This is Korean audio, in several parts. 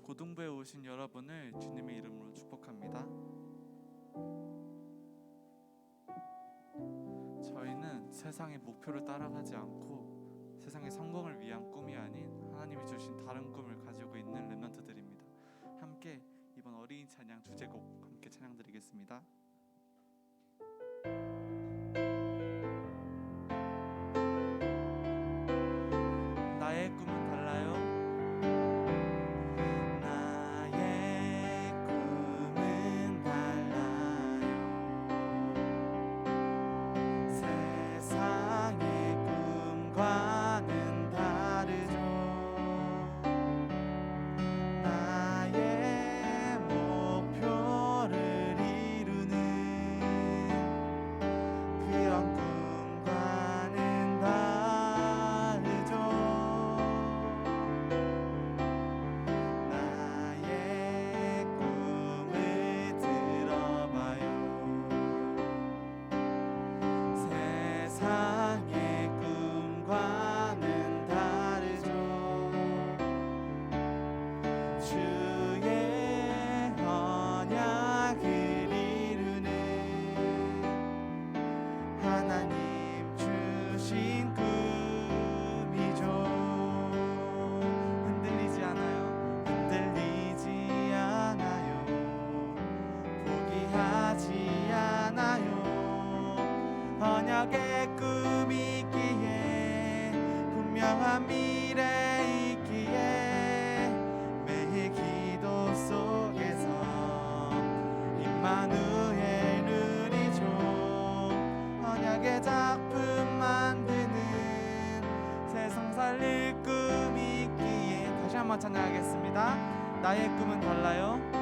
고등부에 오신 여러분을 주님의 이름으로 축복합니다. 저희는 세상의 목표를 따라가지 않고 세상의 성공을 위한 꿈이 아닌 하나님이 주신 다른 꿈을 가지고 있는 렘넌트들입니다. 함께 이번 어린이 찬양 주제곡 함께 찬양 드리겠습니다. 나의 꿈은 달라요. 언약의 꿈이 있기에 분명한 미래 있기에 매일 기도 속에서 임마누엘 누리죠. 언약의 작품 만드는 세상 살릴 꿈이 있기에 다시 한번 찬양하겠습니다. 나의 꿈은 달라요.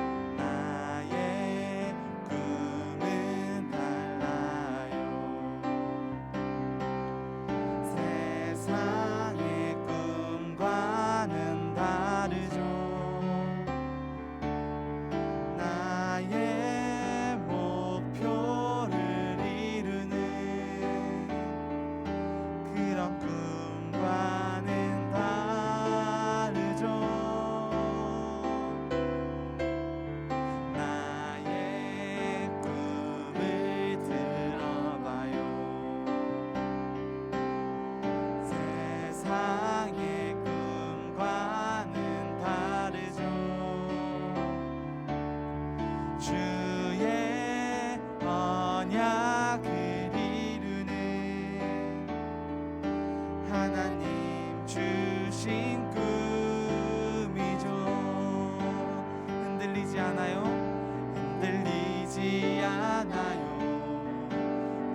흔들리지 않아요.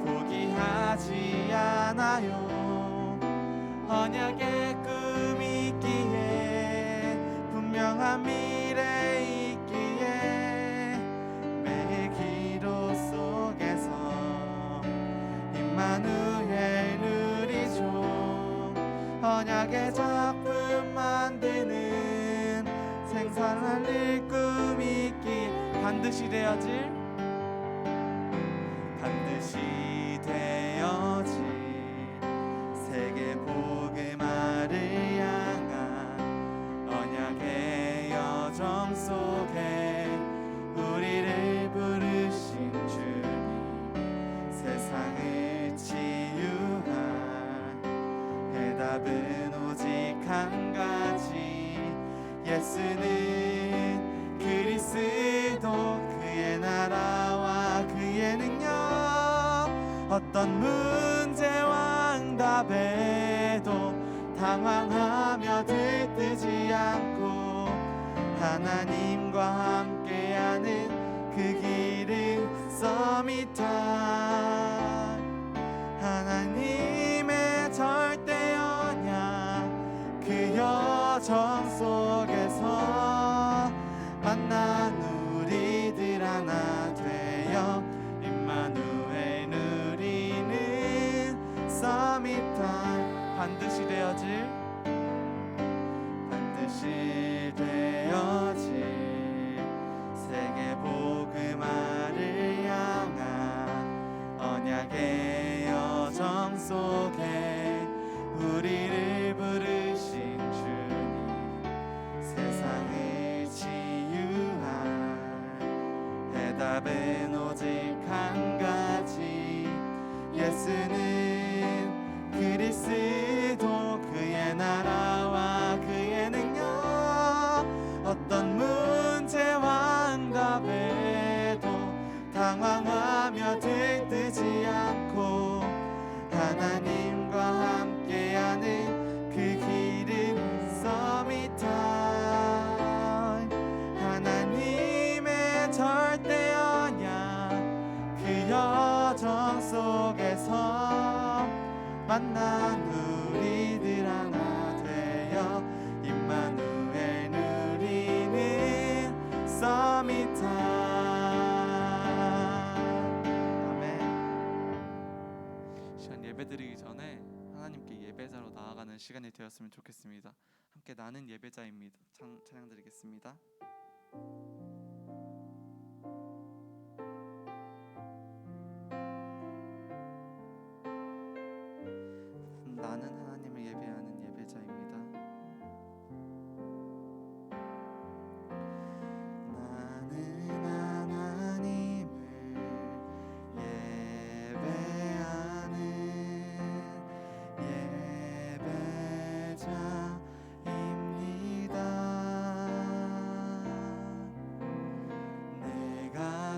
포기하지 않아요. 언약의 꿈이 있기에 분명한 미래 있기에 매일 기도 속에서 임마누엘 누리죠. 언약의 작품 만드는 생산할 꿈이 있기에 반드시 되어질 세계 복음화를 향한 언약의 여정 속에 우리를 부르신 주님, 세상을 치유한 해답은 오직 한 가지, 예수는 그리스도, 그의 나라와 그의 능력, 어떤 문제와 응답에도 당황하며 들뜨지 않고 하나님과 함께하는 그 길은 서밋타임. 하나님의 절대 언약 그 여정 속에서 만난 우리들 하나 되어 임마누엘 누리는 서밋타임. 반드시 되어질 세계 복음화를 향한 언약의 여정 속에 우리를 부르신 주님, 세상을 답은 오직 한 가지. 예수는 그리스도, 그의 나라와 그의 능력, 어떤 문제와 응답에도 당황하며 들뜨지 않고 하나님과 함께하는 그 길은 서밋타임. 하나님의 절대 언약, 그 여정 속에서 만난 우리들 하나 되어 임마누엘 누리는 서밋타임. 예배드리기 전에 하나님께 예배자로 나아가는 시간이 되었으면 좋겠습니다. 함께 나는 예배자입니다. 찬양 드리겠습니다. 나는 하나님을 예배하는 예배자입니다. 나는 하나님을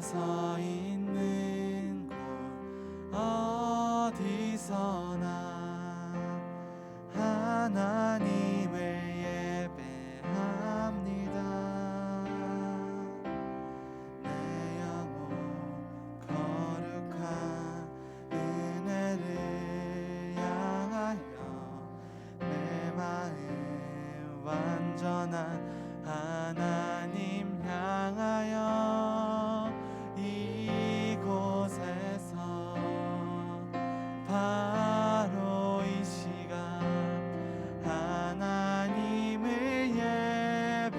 서 있는 곳 어디서나 하나님을 예배합니다. 내 영혼 거룩한 은혜를 향하여, 내 마음 완전한 하나님 향하여 이곳에서 바로 이 시간 하나님을 예배하.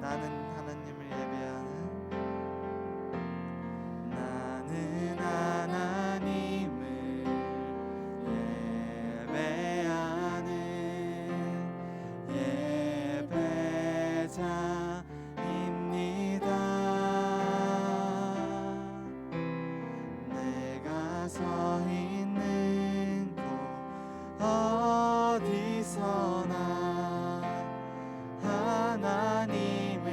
나는 하나님을 예배하는, 나는 하나님을 예배하는 예배자 서 있는 곳 어디서나 하나님을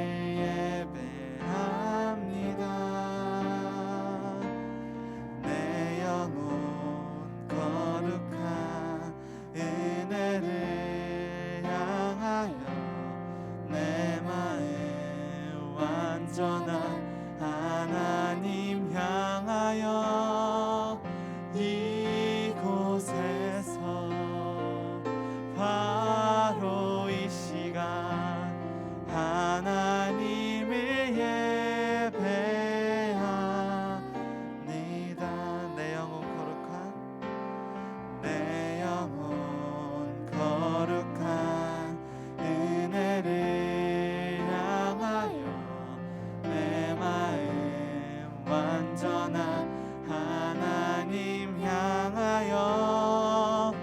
예배합니다. 내 영혼 거룩한 은혜를 향하여, 내 마음 완전한 하나님 향하여 이곳에서 바로 이 시간 하나님을 예배합니다. 내 영혼 거룩한 은혜를 향하여, 내 마음 완전한 하나님 향하여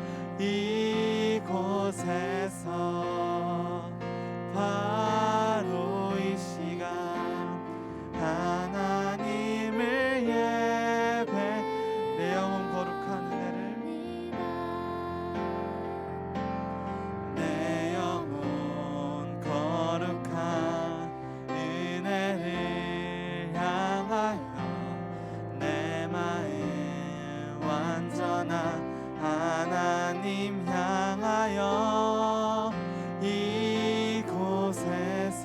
이곳에서 바로 이 시간 하나님을 예배. 내 영혼 거룩한 은혜를, 내 영혼 거룩한 은혜를 향하여, 내 마음 완전한 하나님 향하여 이곳에서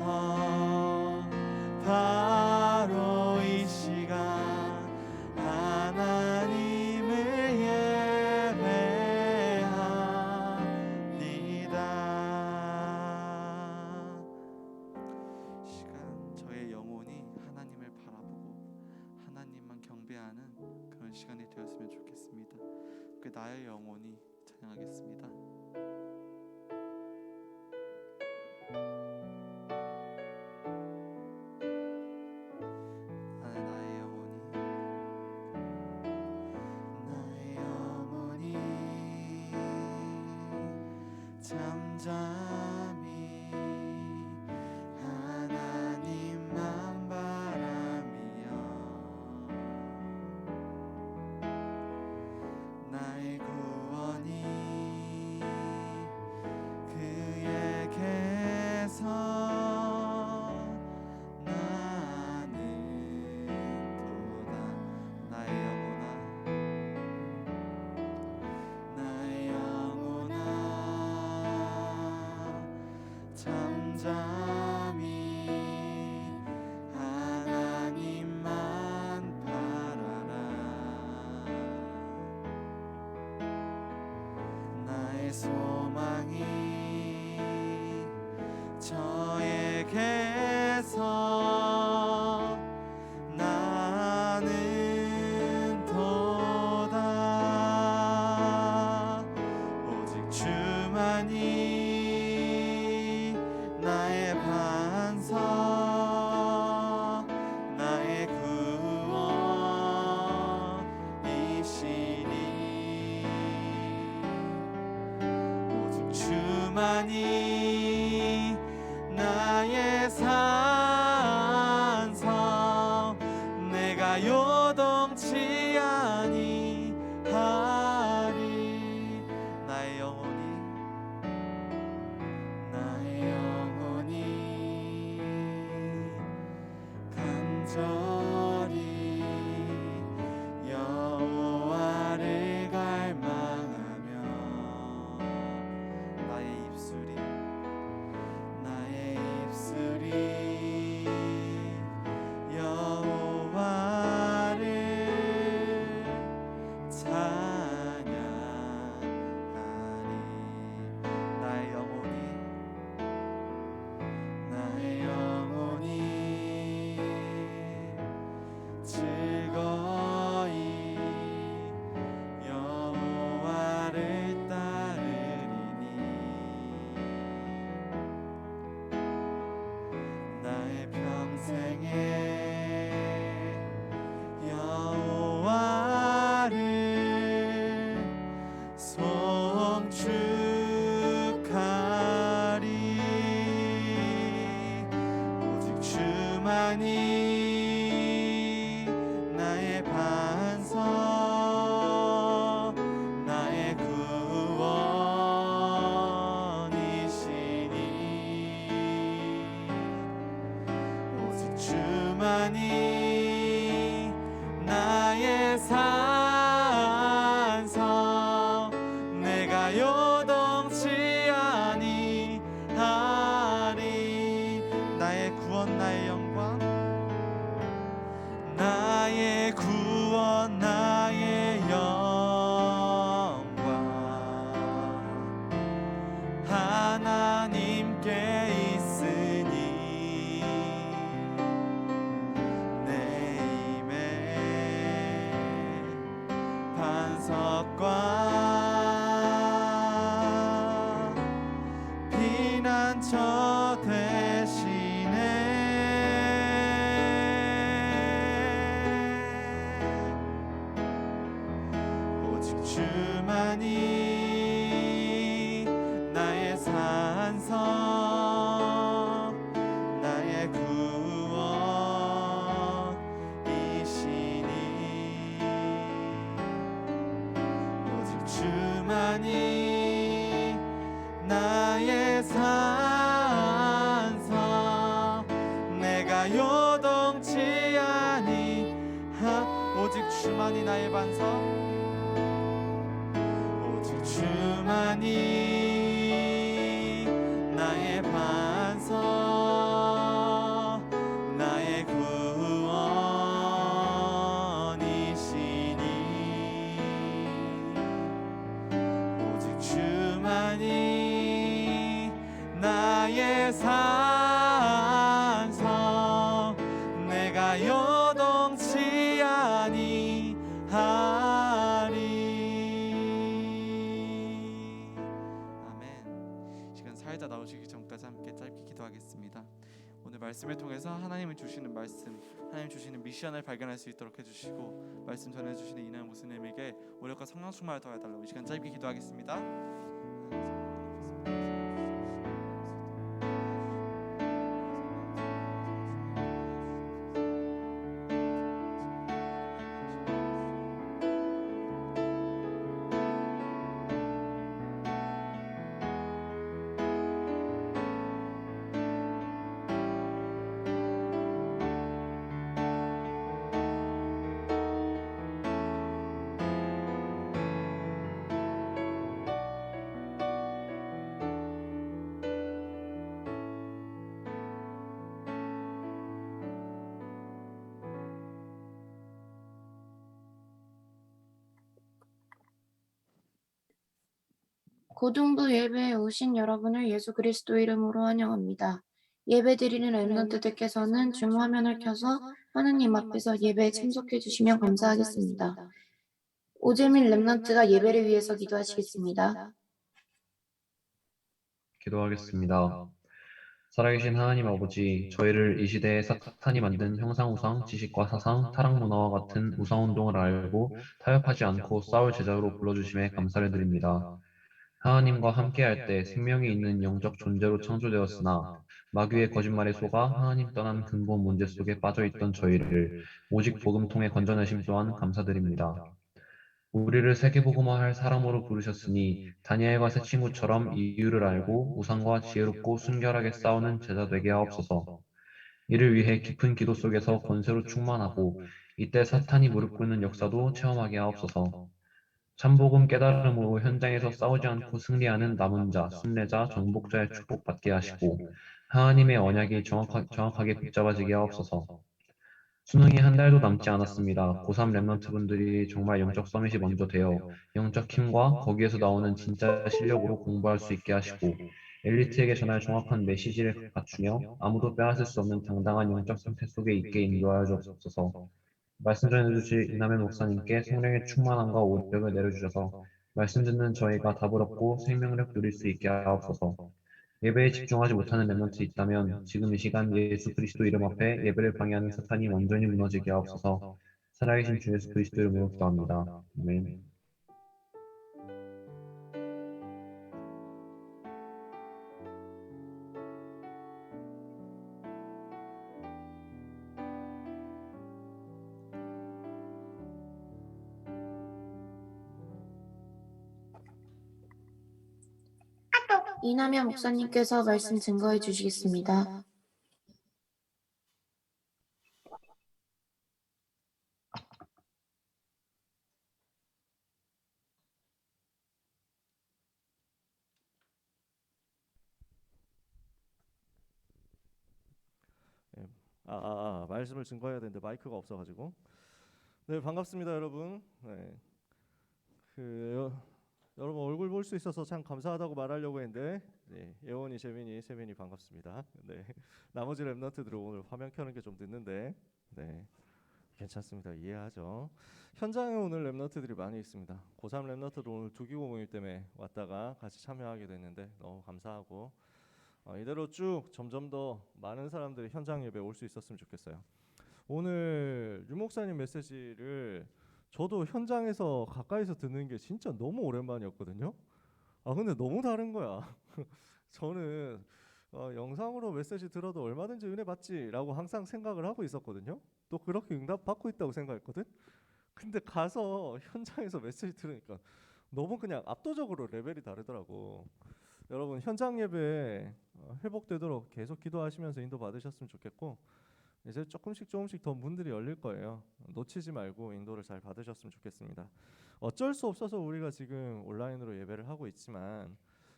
바로 이 시간 하나님을 예배합니다. 시간 저의 영혼이 하나님을 바라보고 하나님만 경배하는 그런 시간이 되었으면 좋겠습니다. 그 나의 영혼이 찬양하겠습니다. 잠잠히 하나님만 잠잠히 하나님만 바라라. 나의 소망이 저에게서 나는 도다. 오직 주만이 나의 반석, 나의 구원이시니. 오직 주만이 나의 산성, 내가 요동치 아니하리. 나의 영혼이 간절히 여호와를 갈망하며 나의 입술이 여호와를 찬양하리. 나의 영혼이 즐거이 여호와를 따르리니. 나의 평생에 여호와를 송축하리. 오직 주만이 나의 반석, 나의 구원이시니. 오직 주만이 나의 산성, 내가 요동치 아니하리. 나의 구원, 나의 영광, 나의 구원, 나의 영광 하나님께 있으니. 내 힘의 반석과 피난처 되시네. 오직 주만이 나의 산성, 나의 구원이시니. 오직 주만이 나의 산성, 내가 요동치 아니하. 오직 주만이 나의 반석, 오직 주만이 나의 반석, 나의 구원이시니. 오직 주만이 나의 산성, 내가 요동치 아니하리. 아멘. 시간 사회자 나오시기 전까지 함께 짧게 기도하겠습니다. 오늘 말씀을 통해서 하나님이 주시는 말씀, 하나님 주시는 미션을 발견할 수 있도록 해주시고, 말씀 전해주시는 이나영 목사님에게 오력과 성령 충만을 더해달라고 이 시간 짧게 기도하겠습니다. 고등부 예배에 오신 여러분을 예수 그리스도 이름으로 환영합니다. 예배드리는 랩런트들께서는 줌 화면을 켜서 하느님 앞에서 예배에 참석해 주시면 감사하겠습니다. 오재민 랩런트가 예배를 위해서 기도하시겠습니다. 기도하겠습니다. 살아계신 하나님 아버지, 저희를 이 시대에 사탄이 만든 형상우상, 지식과 사상, 타락문화와 같은 우상운동을 알고 타협하지 않고 싸울 제자로 불러주심에 감사를 드립니다. 하나님과 함께할 때 생명이 있는 영적 존재로 창조되었으나 마귀의 거짓말에 속아 하나님 떠난 근본 문제 속에 빠져있던 저희를 오직 복음 통해 건져내심 또한 감사드립니다. 우리를 세계복음화할 사람으로 부르셨으니 다니엘과 새 친구처럼 이유를 알고 우상과 지혜롭고 순결하게 싸우는 제자 되게 하옵소서. 이를 위해 깊은 기도 속에서 권세로 충만하고 이때 사탄이 무릎 꿇는 역사도 체험하게 하옵소서. 참복음 깨달음으로 현장에서 싸우지 않고 승리하는 남은 자, 순례자, 정복자의 축복받게 하시고 하나님의 언약이 정확하게 붙잡아지게 하옵소서. 수능이 한 달도 남지 않았습니다. 고3 랩런트 분들이 정말 영적 서밋이 먼저 되어 영적 힘과 거기에서 나오는 진짜 실력으로 공부할 수 있게 하시고 엘리트에게 전할 정확한 메시지를 갖추며 아무도 빼앗을 수 없는 당당한 영적 상태 속에 있게 인도하여 주옵소서. 말씀 전해주실 이남현 목사님께 성령의 충만함과 오력을 내려주셔서 말씀 듣는 저희가 답을 얻고 생명력 누릴 수 있게 하옵소서. 예배에 집중하지 못하는 랩런트 있다면 지금 이 시간 예수 그리스도 이름 앞에 예배를 방해하는 사탄이 완전히 무너지게 하옵소서. 살아계신 주 예수 그리스도 이름으로 기도합니다. 아멘. 이남현 목사님께서 말씀 증거해 주시겠습니다. 예. 말씀을 증거해야 되는데 마이크가 없어가지고. 네, 반갑습니다, 여러분. 네, 여러분 얼굴 볼 수 있어서 참 감사하다고 말하려고 했는데, 네, 예원이, 재민이, 세민이 반갑습니다. 네, 나머지 랩런트들은 오늘 화면 켜는 게 좀 늦는데, 네, 괜찮습니다. 이해하죠? 현장에 오늘 랩런트들이 많이 있습니다. 고3 랩런트도 오늘 두기고 모임 때문에 왔다가 같이 참여하게 됐는데 너무 감사하고, 이대로 쭉 점점 더 많은 사람들이 현장 예배 올 수 있었으면 좋겠어요. 오늘 유 목사님 메시지를 저도 현장에서 가까이서 듣는 게 진짜 너무 오랜만이었거든요. 근데 너무 다른 거야. 저는 영상으로 메시지 들어도 얼마든지 은혜 받지라고 항상 생각을 하고 있었거든요. 또 그렇게 응답 받고 있다고 생각했거든. 근데 가서 현장에서 메시지 들으니까 너무 그냥 압도적으로 레벨이 다르더라고. 여러분 현장 예배 회복되도록 계속 기도하시면서 인도 받으셨으면 좋겠고, 이제 조금씩 더 문들이 열릴 거예요. 놓치지 말고 인도를 잘 받으셨으면 좋겠습니다. 어쩔 수 없어서 우리가 지금 온라인으로 예배를 하고 있지만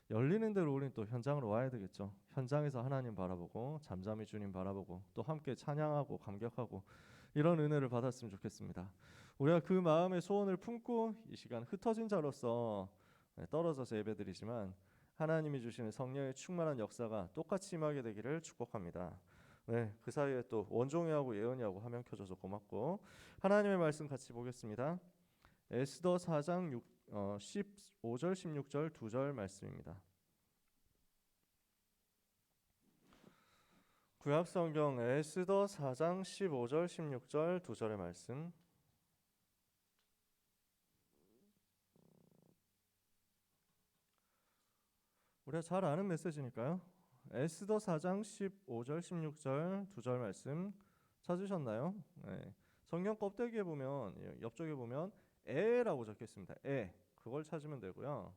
열리는 대로 우리는 또 현장으로 와야 되겠죠. 현장에서 하나님 바라보고 잠잠히 주님 바라보고 또 함께 찬양하고 감격하고 이런 은혜를 받았으면 좋겠습니다. 우리가 그 마음의 소원을 품고 이 시간 흩어진 자로서 떨어져서 예배드리지만 하나님이 주시는 성령의 충만한 역사가 똑같이 임하게 되기를 축복합니다. 네, 그 사이에 또 원종이하고 예언이하고 화면 켜줘서 고맙고, 하나님의 말씀 같이 보겠습니다. 에스더 4장 15절 16절 2절 말씀입니다. 구약성경 에스더 4장 15절 16절 2절의 말씀. 우리가 잘 아는 메시지니까요. 에스더 4장 15절 16절 2절 말씀 찾으셨나요? 네. 성경 껍데기에 보면, 옆쪽에 보면 에라고 적혀 있습니다. 그걸 찾으면 되고요.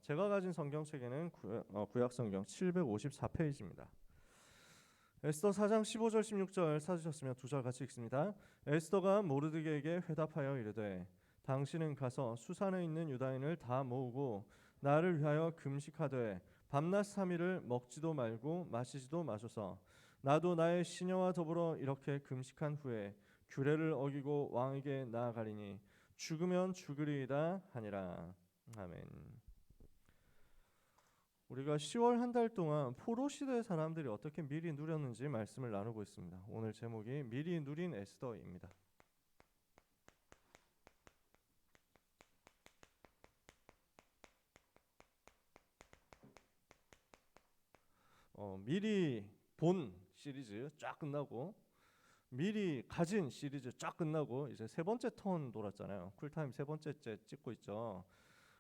제가 가진 성경책에는 구약 성경 754페이지입니다. 에스더 4장 15절 16절 찾으셨으면 2절 같이 읽습니다. 에스더가 모르드게에게 회답하여 이르되 당신은 가서 수산에 있는 유다인을 다 모으고 나를 위하여 금식하되 밤낮 3일을 먹지도 말고 마시지도 마소서. 나도 나의 시녀와 더불어 이렇게 금식한 후에 규례를 어기고 왕에게 나아가리니 죽으면 죽으리이다 하니라. 아멘. 우리가 10월 한 달 동안 포로 시대 사람들이 어떻게 미리 누렸는지 말씀을 나누고 있습니다. 오늘 제목이 미리 누린 에스더입니다. 미리 본 시리즈 쫙 끝나고 미리 가진 시리즈 쫙 끝나고 이제 세 번째 턴 돌았잖아요. 쿨타임 세 번째째 찍고 있죠.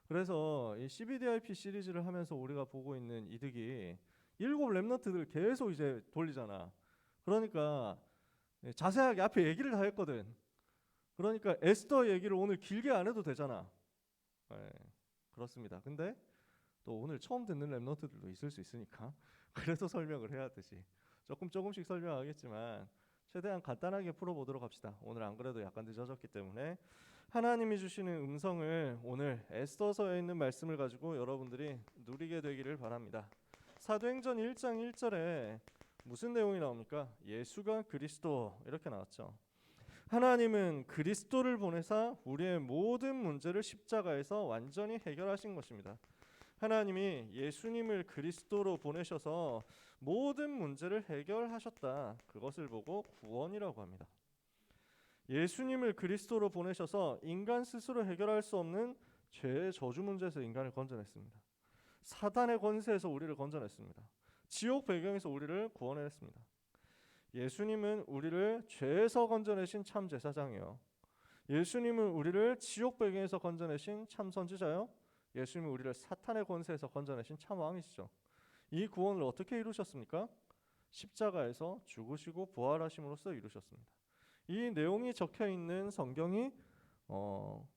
그래서 이 CBDIP 시리즈를 하면서 우리가 보고 있는 이득이 7 렘넌트들 계속 이제 돌리잖아. 그러니까 자세하게 앞에 얘기를 다 했거든. 그러니까 에스더 얘기를 오늘 길게 안 해도 되잖아. 네, 그렇습니다. 근데 또 오늘 처음 듣는 렘넌트들도 있을 수 있으니까 그래서 설명을 해야 되지. 조금씩 설명하겠지만 최대한 간단하게 풀어보도록 합시다. 오늘 안 그래도 약간 늦어졌기 때문에 하나님이 주시는 음성을 오늘 에스더서에 있는 말씀을 가지고 여러분들이 누리게 되기를 바랍니다. 사도행전 1장 1절에 무슨 내용이 나옵니까? 예수가 그리스도 이렇게 나왔죠. 하나님은 그리스도를 보내사 우리의 모든 문제를 십자가에서 완전히 해결하신 것입니다. 하나님이 예수님을 그리스도로 보내셔서 모든 문제를 해결하셨다. 그것을 보고 구원이라고 합니다. 예수님을 그리스도로 보내셔서 인간 스스로 해결할 수 없는 죄의 저주 문제에서 인간을 건져냈습니다. 사단의 권세에서 우리를 건져냈습니다. 지옥 배경에서 우리를 구원했습니다. 예수님은 우리를 죄에서 건져내신 참 제사장이요. 예수님은 우리를 지옥 배경에서 건져내신 참 선지자요. 예수님은 우리를 사탄의 권세에서 건져내신 참 왕이시죠. 이 구원을 어떻게 이루셨습니까? 십자가에서 죽으시고 부활하심으로써 이루셨습니다. 이 내용이 적혀 있는 성경이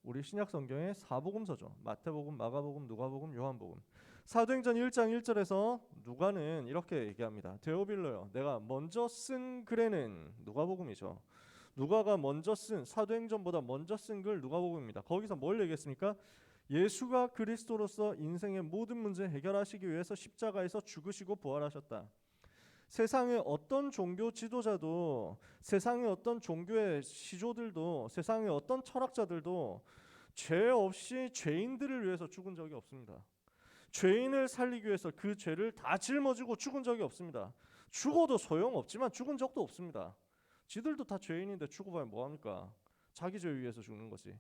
우리 신약 성경의 사복음서죠. 마태복음, 마가복음, 누가복음, 요한복음. 사도행전 1장 1절에서 누가는 이렇게 얘기합니다. 데오빌로요, 내가 먼저 쓴 글에는 누가복음이죠. 누가가 먼저 쓴, 사도행전보다 먼저 쓴 글 누가복음입니다. 거기서 뭘 얘기했습니까? 예수가 그리스도로서 인생의 모든 문제 해결하시기 위해서 십자가에서 죽으시고 부활하셨다. 세상의 어떤 종교 지도자도, 세상의 어떤 종교의 시조들도, 세상의 어떤 철학자들도 죄 없이 죄인들을 위해서 죽은 적이 없습니다. 죄인을 살리기 위해서 그 죄를 다 짊어지고 죽은 적이 없습니다. 죽어도 소용없지만 죽은 적도 없습니다. 지들도 다 죄인인데 죽어봐야 뭐합니까? 자기 죄 위해서 죽는 거지.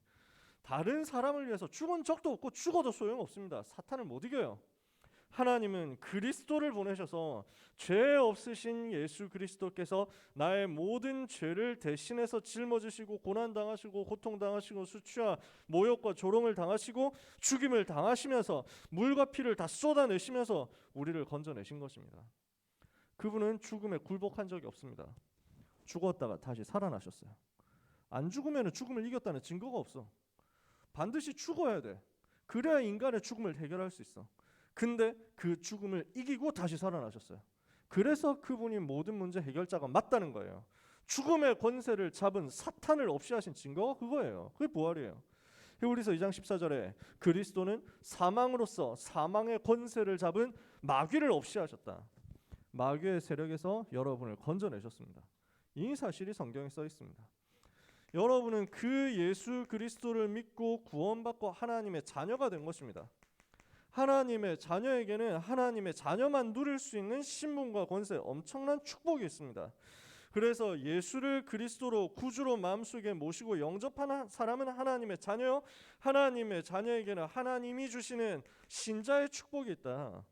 다른 사람을 위해서 죽은 적도 없고 죽어도 소용없습니다. 사탄을 못 이겨요. 하나님은 그리스도를 보내셔서 죄 없으신 예수 그리스도께서 나의 모든 죄를 대신해서 짊어지시고 고난당하시고 고통당하시고 수치와 모욕과 조롱을 당하시고 죽임을 당하시면서 물과 피를 다 쏟아내시면서 우리를 건져내신 것입니다. 그분은 죽음에 굴복한 적이 없습니다. 죽었다가 다시 살아나셨어요. 안 죽으면 죽음을 이겼다는 증거가 없어. 반드시 죽어야 돼. 그래야 인간의 죽음을 해결할 수 있어. 근데 그 죽음을 이기고 다시 살아나셨어요. 그래서 그분이 모든 문제 해결자가 맞다는 거예요. 죽음의 권세를 잡은 사탄을 없이 하신 증거가 그거예요. 그게 부활이에요. 히브리서 2장 14절에 그리스도는 사망으로서 사망의 권세를 잡은 마귀를 없이 하셨다. 마귀의 세력에서 여러분을 건져내셨습니다. 이 사실이 성경에 써 있습니다. 여러분은 그 예수 그리스도를 믿고 구원받고 하나님의 자녀가 된 것입니다. 하나님의 자녀에게는 하나님의 자녀만 누릴 수 있는 신분과 권세, 엄청난 축복이 있습니다. 그래서 예수를 그리스도로 구주로 마음속에 모시고 영접하는 사람은 하나님의 자녀요. 하나님의 자녀에게는 하나님이 주시는 신자의 축복이 있다.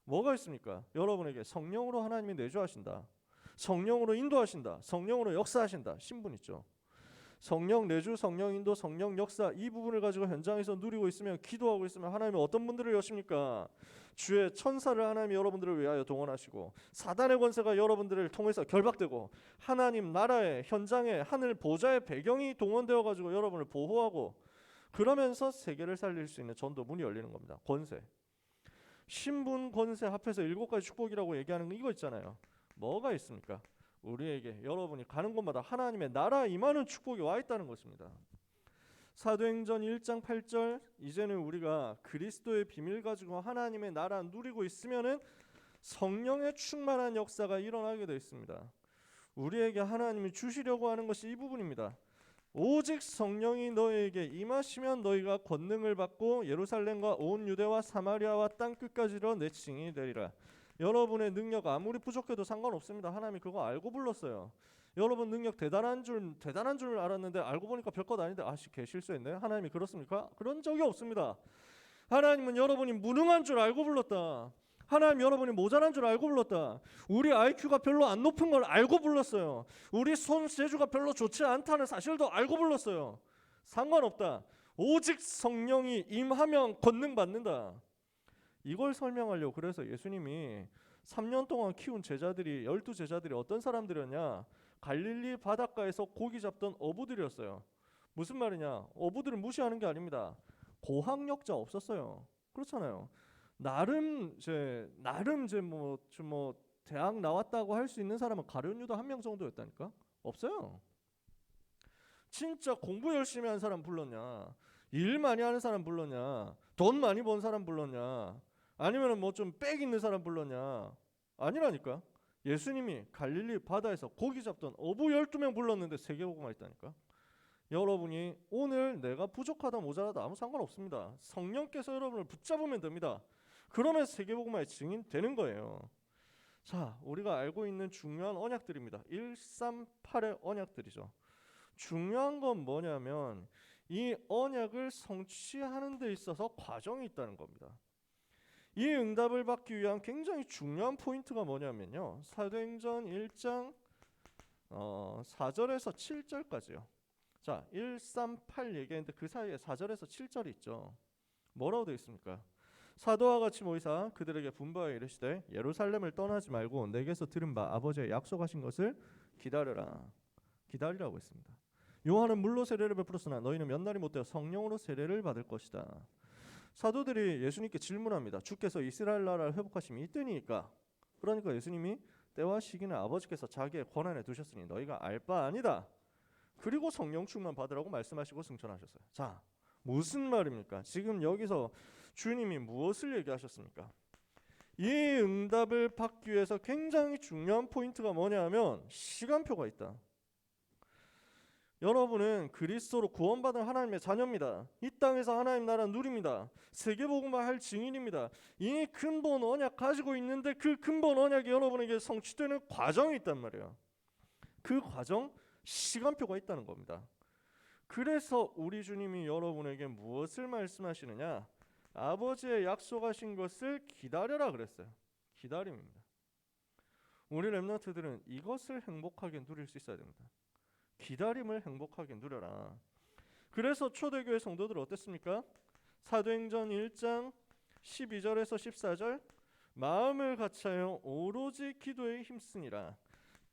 뭐가 있습니까? 여러분에게 성령으로 하나님이 내주하신다. 성령으로 인도하신다. 성령으로 역사하신다. 신분 있죠. 성령 내주, 성령 인도, 성령 역사, 이 부분을 가지고 현장에서 누리고 있으면, 기도하고 있으면 하나님은 어떤 분들을 여십니까? 주의 천사를 하나님이 여러분들을 위하여 동원하시고 사단의 권세가 여러분들을 통해서 결박되고 하나님 나라의 현장에 하늘 보좌의 배경이 동원되어 가지고 여러분을 보호하고, 그러면서 세계를 살릴 수 있는 전도 문이 열리는 겁니다. 권세, 신분, 권세 합해서 7가지 축복이라고 얘기하는 거 이거 있잖아요. 뭐가 있습니까? 우리에게 여러분이 가는 곳마다 하나님의 나라 임하는 축복이 와 있다는 것입니다. 사도행전 1장 8절, 이제는 우리가 그리스도의 비밀 가지고 하나님의 나라 누리고 있으면은 성령의 충만한 역사가 일어나게 되어 있습니다. 우리에게 하나님이 주시려고 하는 것이 이 부분입니다. 오직 성령이 너희에게 임하시면 너희가 권능을 받고 예루살렘과 온 유대와 사마리아와 땅 끝까지로 내 증인이 되리라. 여러분의 능력 아무리 부족해도 상관없습니다. 하나님이 그거 알고 불렀어요. 여러분 능력 대단한 줄 알았는데 알고 보니까 별것 아닌데 아씨 개 실수했네. 하나님이 그렇습니까? 그런 적이 없습니다. 하나님은 여러분이 무능한 줄 알고 불렀다. 하나님 여러분이 모자란 줄 알고 불렀다. 우리 IQ가 별로 안 높은 걸 알고 불렀어요. 우리 손재주가 별로 좋지 않다는 사실도 알고 불렀어요. 상관없다. 오직 성령이 임하면 권능 받는다. 이걸 설명하려고 그래서 예수님이 3년 동안 키운 제자들이 12제자들이 어떤 사람들이었냐? 갈릴리 바닷가에서 고기 잡던 어부들이었어요. 무슨 말이냐? 어부들을 무시하는 게 아닙니다. 고학력자 없었어요. 그렇잖아요. 나름 이제 뭐 대학 나왔다고 할 수 있는 사람은 가룟 유다 한 명 정도였다니까. 없어요. 진짜 공부 열심히 한 사람 불렀냐? 일 많이 하는 사람 불렀냐? 돈 많이 번 사람 불렀냐? 아니면은 뭐 좀 빽 있는 사람 불렀냐? 아니라니까. 예수님이 갈릴리 바다에서 고기 잡던 어부 12명 불렀는데 세계복음화 있다니까. 여러분이 오늘 내가 부족하다 모자라다 아무 상관없습니다. 성령께서 여러분을 붙잡으면 됩니다. 그러면 세계복음화의 증인 되는 거예요. 자, 우리가 알고 있는 중요한 언약들입니다. 138의 언약들이죠. 중요한 건 뭐냐면 이 언약을 성취하는 데 있어서 과정이 있다는 겁니다. 이 응답을 받기 위한 굉장히 중요한 포인트가 뭐냐면요. 사도행전 1장 4절에서 7절까지요. 자, 138 얘기했는데 그 사이에 4절에서 7절이 있죠. 뭐라고 되어 있습니까? 사도와 같이 모이사 그들에게 분부하여 이르시되 예루살렘을 떠나지 말고 내게서 들은 바 아버지의 약속하신 것을 기다려라. 기다리라고 했습니다. 요한은 물로 세례를 베풀었으나 너희는 몇 날이 못되어 성령으로 세례를 받을 것이다. 사도들이 예수님께 질문합니다. 주께서 이스라엘 나라를 회복하심이 이때니까. 그러니까 예수님이 때와 시기는 아버지께서 자기의 권한에 두셨으니 너희가 알 바 아니다. 그리고 성령 충만 받으라고 말씀하시고 승천하셨어요. 자, 무슨 말입니까? 지금 여기서 주님이 무엇을 얘기하셨습니까? 이 응답을 받기 위해서 굉장히 중요한 포인트가 뭐냐면 시간표가 있다. 여러분은 그리스도로 구원받은 하나님의 자녀입니다. 이 땅에서 하나님 나라 누립니다. 세계복음화 할 증인입니다. 이 근본 언약 가지고 있는데 그 근본 언약이 여러분에게 성취되는 과정이 있단 말이에요. 그 과정 시간표가 있다는 겁니다. 그래서 우리 주님이 여러분에게 무엇을 말씀하시느냐? 아버지의 약속하신 것을 기다려라 그랬어요. 기다림입니다. 우리 렘넌트들은 이것을 행복하게 누릴 수 있어야 됩니다. 기다림을 행복하게 누려라. 그래서 초대교회 성도들 어땠습니까? 사도행전 1장 12절에서 14절 마음을 같이하여 오로지 기도에 힘쓰니라.